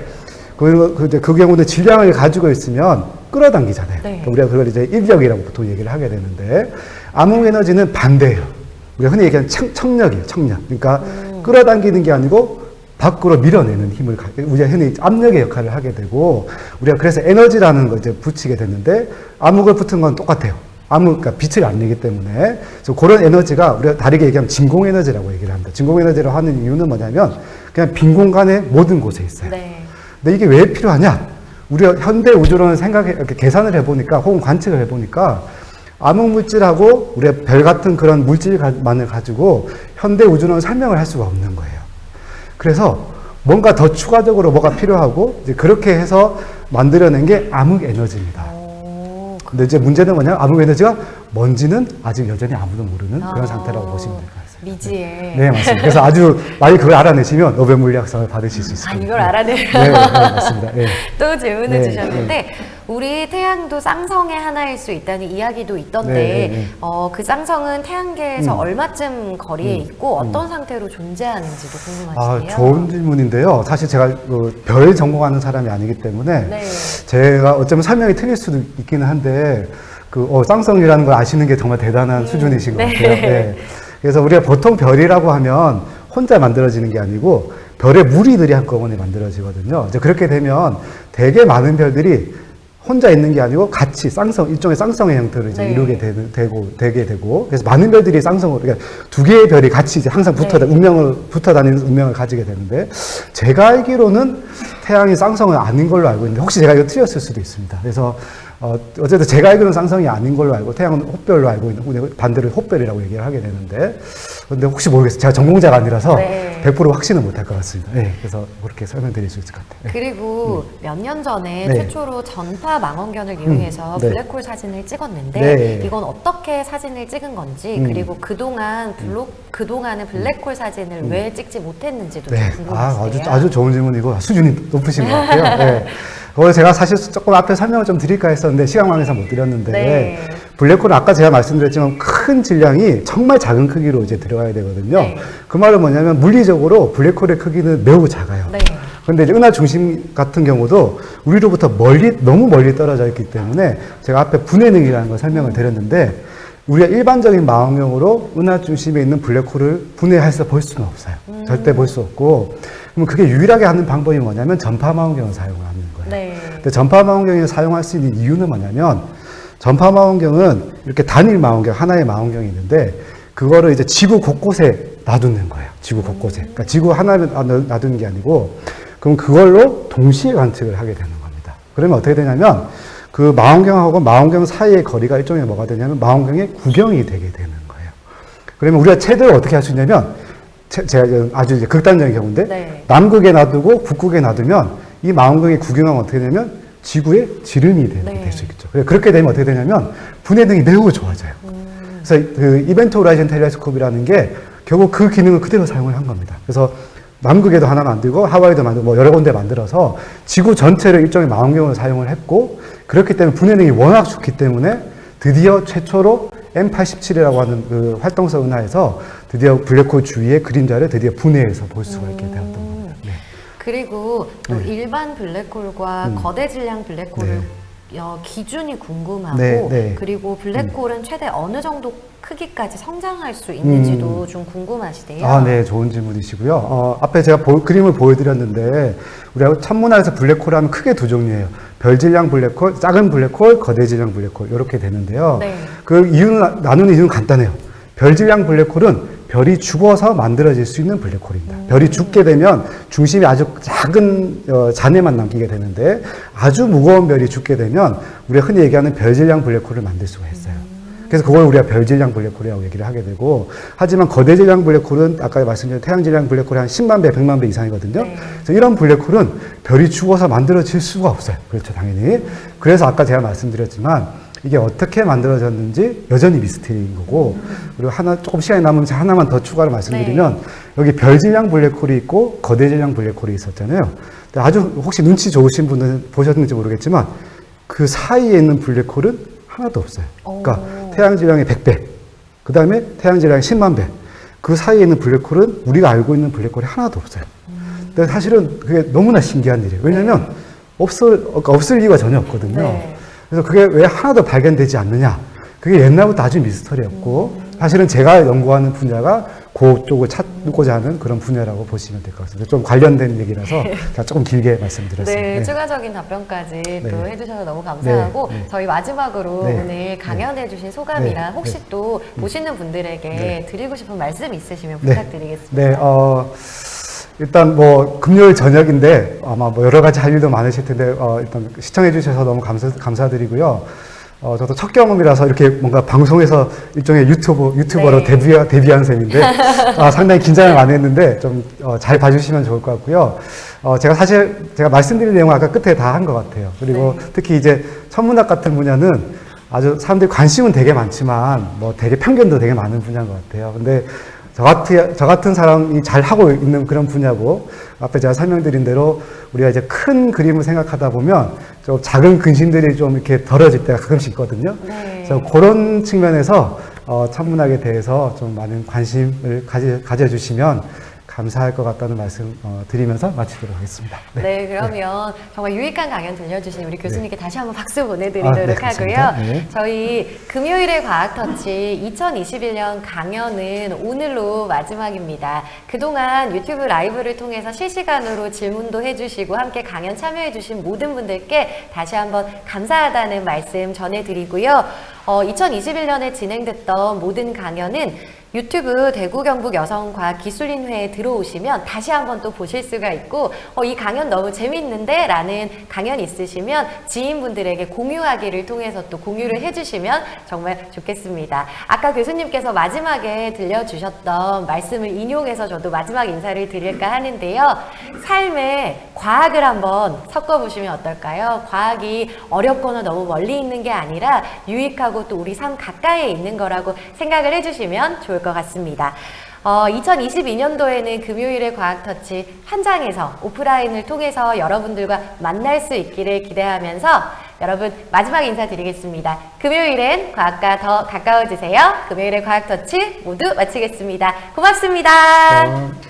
그 경우는 질량을 가지고 있으면 끌어당기잖아요. 우리가 그걸 이제 인력이라고 보통 얘기를 하게 되는데, 암흑에너지는 반대예요. 우리가 흔히 얘기하는 청력이에요, 청력. 그러니까 끌어당기는 게 아니고 밖으로 밀어내는 힘을, 우리가 흔히 압력의 역할을 하게 되고, 우리가 그래서 에너지라는 걸 이제 붙이게 됐는데, 암흑을 붙은 건 똑같아요. 그러니까 빛을 안 내기 때문에. 그래서 그런 에너지가 우리가 다르게 얘기하면 진공에너지라고 얘기를 합니다. 진공에너지라고 하는 이유는 뭐냐면, 그냥 빈 공간의 모든 곳에 있어요. 근데 이게 왜 필요하냐? 우리가 현대 우주론을 이렇게 계산을 해보니까, 혹은 관측을 해보니까, 암흑물질하고 우리가 별 같은 그런 물질만을 가지고 현대 우주론을 설명을 할 수가 없는 거예요. 그래서 뭔가 더 추가적으로 뭐가 필요하고, 이제 그렇게 해서 만들어낸 게 암흑에너지입니다. 근데 이제 문제는 뭐냐면, 암흑에너지가 뭔지는 아직 여전히 아무도 모르는 그런 상태라고 보시면 될 것 같습니다. 미지에. 네, 맞습니다. 그래서 아주 많이 그걸 알아내시면 노벨 물리학상을 받으실 수 있습니다. 이걸 알아내요. 네, 맞습니다. 또 질문을 주셨는데, 우리 태양도 쌍성의 하나일 수 있다는 이야기도 있던데 네. 그 쌍성은 태양계에서 얼마쯤 거리에 있고 어떤 상태로 존재하는지도 궁금하시네요. 좋은 질문인데요. 사실 제가 별 전공하는 사람이 아니기 때문에 네. 제가 어쩌면 설명이 틀릴 수도 있기는 한데 쌍성이라는 걸 아시는 게 정말 대단한 수준이신 것 네. 같아요. 네. 그래서 우리가 보통 별이라고 하면 혼자 만들어지는 게 아니고 별의 무리들이 한꺼번에 만들어지거든요. 이제 그렇게 되면 되게 많은 별들이 혼자 있는 게 아니고 같이 일종의 쌍성의 형태로 이제 네. 이루게 되게 되고, 그래서 많은 별들이 쌍성으로, 그러니까 두 개의 별이 같이 이제 항상 붙어 다니는 운명을 가지게 되는데, 제가 알기로는 태양이 쌍성은 아닌 걸로 알고 있는데, 혹시 제가 이거 틀렸을 수도 있습니다. 그래서, 어쨌든 제가 알기로는 쌍성이 아닌 걸로 알고, 태양은 혹별로 알고 있는, 반대로 혹별이라고 얘기를 하게 되는데, 근데 혹시 모르겠어요. 제가 전공자가 아니라서 네. 100% 확신은 못할 것 같습니다. 네, 그래서 그렇게 설명드릴 수 있을 것 같아요. 네. 그리고 몇 년 전에 네. 최초로 전파 망원경을 이용해서 네. 블랙홀 사진을 찍었는데 네. 이건 어떻게 사진을 찍은 건지 그리고 그동안은 블랙홀 사진을 왜 찍지 못했는지도 네. 좀 궁금하세요. 아주 좋은 질문이고 수준이 높으신 것 같아요. 네. 제가 사실 조금 앞에 설명을 좀 드릴까 했었는데 시간 관계상 못 드렸는데 네. 블랙홀은 아까 제가 말씀드렸지만 큰 질량이 정말 작은 크기로 이제 들어가야 되거든요. 네. 그 말은 뭐냐면 물리적으로 블랙홀의 크기는 매우 작아요. 네. 그런데 이제 은하 중심 같은 경우도 우리로부터 너무 멀리 떨어져 있기 때문에 제가 앞에 분해능이라는 걸 설명을 드렸는데 우리가 일반적인 망원경으로 은하 중심에 있는 블랙홀을 분해해서 볼 수는 없어요. 절대 볼 수 없고, 그럼 그게 유일하게 하는 방법이 뭐냐면 전파 망원경을 사용하는 거예요. 네. 근데 전파 망원경을 사용할 수 있는 이유는 뭐냐면 전파 망원경은 이렇게 단일 망원경, 하나의 망원경이 있는데 그거를 이제 지구 곳곳에 놔두는 거예요. 지구 곳곳에. 그러니까 지구 하나를 놔두는 게 아니고 그럼 그걸로 동시에 관측을 하게 되는 겁니다. 그러면 어떻게 되냐면 그 망원경하고 망원경 사이의 거리가 일종의 뭐가 되냐면 망원경의 구경이 되게 되는 거예요. 그러면 우리가 채도를 어떻게 할 수 있냐면 제가 아주 이제 극단적인 경우인데 네. 남극에 놔두고 북극에 놔두면 이 망원경의 구경하면 어떻게 되냐면 지구의 지름이 될 수 있겠죠. 그렇게 되면 어떻게 되냐면 분해능이 매우 좋아져요. 그래서 그 이벤트 호라이즌 텔레스콥이라는 게 결국 그 기능을 그대로 사용을 한 겁니다. 그래서 남극에도 하나 만들고 하와이도 만들고 뭐 여러 군데 만들어서 지구 전체를 일종의 망원경으로 사용을 했고 그렇기 때문에 분해능이 워낙 좋기 때문에 드디어 최초로 M87이라고 하는 그 활동성 은하에서 드디어 블랙홀 주위의 그림자를 드디어 분해해서 볼 수가 있게 되었던 겁니다. 네. 그리고 또 일반 블랙홀과 거대 질량 블랙홀을 기준이 궁금하고 네. 그리고 블랙홀은 최대 어느 정도 크기까지 성장할 수 있는지도 좀 궁금하시대요. 네, 좋은 질문이시고요. 앞에 제가 그림을 보여드렸는데 우리가 천문학에서 블랙홀 하면 크게 두 종류예요. 별질량 블랙홀, 작은 블랙홀, 거대 질량 블랙홀 이렇게 되는데요. 네. 그 이유는 나누는 이유는 간단해요. 별질량 블랙홀은 별이 죽어서 만들어질 수 있는 블랙홀입니다. 별이 죽게 되면 중심이 아주 작은 잔해만 남기게 되는데 아주 무거운 별이 죽게 되면 우리가 흔히 얘기하는 별질량 블랙홀을 만들 수가 있어요. 그래서 그걸 우리가 별질량 블랙홀이라고 얘기를 하게 되고, 하지만 거대질량 블랙홀은 아까 말씀드린 태양질량 블랙홀이 한 10만 배, 100만 배 이상이거든요. 네. 그래서 이런 블랙홀은 별이 죽어서 만들어질 수가 없어요. 그렇죠, 당연히. 그래서 아까 제가 말씀드렸지만 이게 어떻게 만들어졌는지 여전히 미스터리인 거고, 그리고 조금 시간이 남으면 하나만 더 추가로 말씀드리면, 여기 별질량 블랙홀이 있고 거대질량 블랙홀이 있었잖아요. 근데 아주 혹시 눈치 좋으신 분들은 보셨는지 모르겠지만 그 사이에 있는 블랙홀은 하나도 없어요. 그러니까 태양질량의 100배, 그 다음에 태양질량의 10만 배, 그 사이에 있는 블랙홀은 우리가 알고 있는 블랙홀이 하나도 없어요. 근데 사실은 그게 너무나 신기한 일이에요. 왜냐하면 없을 이유가 전혀 없거든요. 네. 그래서 그게 왜 하나도 발견되지 않느냐. 그게 옛날부터 아주 미스터리였고, 사실은 제가 연구하는 분야가 그쪽을 찾고자 하는 그런 분야라고 보시면 될 것 같습니다. 좀 관련된 얘기라서 제가 조금 길게 말씀드렸습니다. 네, 추가적인 답변까지 또 네. 해주셔서 너무 감사하고 네. 저희 마지막으로 네. 오늘 강연해주신 소감이랑 네. 혹시 또 보시는 분들에게 드리고 싶은 말씀 있으시면 네. 부탁드리겠습니다. 네, 일단 뭐 금요일 저녁인데 아마 뭐 여러 가지 할 일도 많으실 텐데 일단 시청해 주셔서 너무 감사드리고요. 저도 첫 경험이라서 이렇게 뭔가 방송에서 일종의 유튜버로 네. 데뷔한 셈인데 상당히 긴장을 많이 했는데 좀 잘 봐주시면 좋을 것 같고요. 제가 말씀드린 내용은 아까 끝에 다 한 것 같아요. 그리고 특히 이제 천문학 같은 분야는 아주 사람들이 관심은 되게 많지만 뭐 되게 편견도 되게 많은 분야인 것 같아요. 근데 저 같은 사람이 잘 하고 있는 그런 분야고, 앞에 제가 설명드린 대로 우리가 이제 큰 그림을 생각하다 보면 좀 작은 근심들이 좀 이렇게 덜어질 때가 가끔씩 있거든요. 네. 그래서 그런 측면에서 천문학에 대해서 좀 많은 관심을 가져주시면 감사할 것 같다는 말씀 드리면서 마치도록 하겠습니다. 네, 그러면 정말 유익한 강연 들려주신 우리 교수님께 다시 한번 박수 보내드리도록 네, 하고요. 감사합니다. 네. 저희 금요일의 과학터치 2021년 강연은 오늘로 마지막입니다. 그동안 유튜브 라이브를 통해서 실시간으로 질문도 해주시고 함께 강연 참여해주신 모든 분들께 다시 한번 감사하다는 말씀 전해드리고요. 2021년에 진행됐던 모든 강연은 유튜브 대구 경북 여성과학기술인회에 들어오시면 다시 한번 또 보실 수가 있고 이 강연 너무 재밌는데 라는 강연 있으시면 지인분들에게 공유하기를 통해서 또 공유를 해주시면 정말 좋겠습니다. 아까 교수님께서 마지막에 들려주셨던 말씀을 인용해서 저도 마지막 인사를 드릴까 하는데요. 삶에 과학을 한번 섞어보시면 어떨까요? 과학이 어렵거나 너무 멀리 있는 게 아니라 유익하고 또 우리 삶 가까이에 있는 거라고 생각을 해주시면 좋을 것 같습니다. 2022년도에는 금요일의 과학터치 현장에서 오프라인을 통해서 여러분들과 만날 수 있기를 기대하면서 여러분 마지막 인사드리겠습니다. 금요일엔 과학과 더 가까워지세요. 금요일의 과학터치 모두 마치겠습니다. 고맙습니다.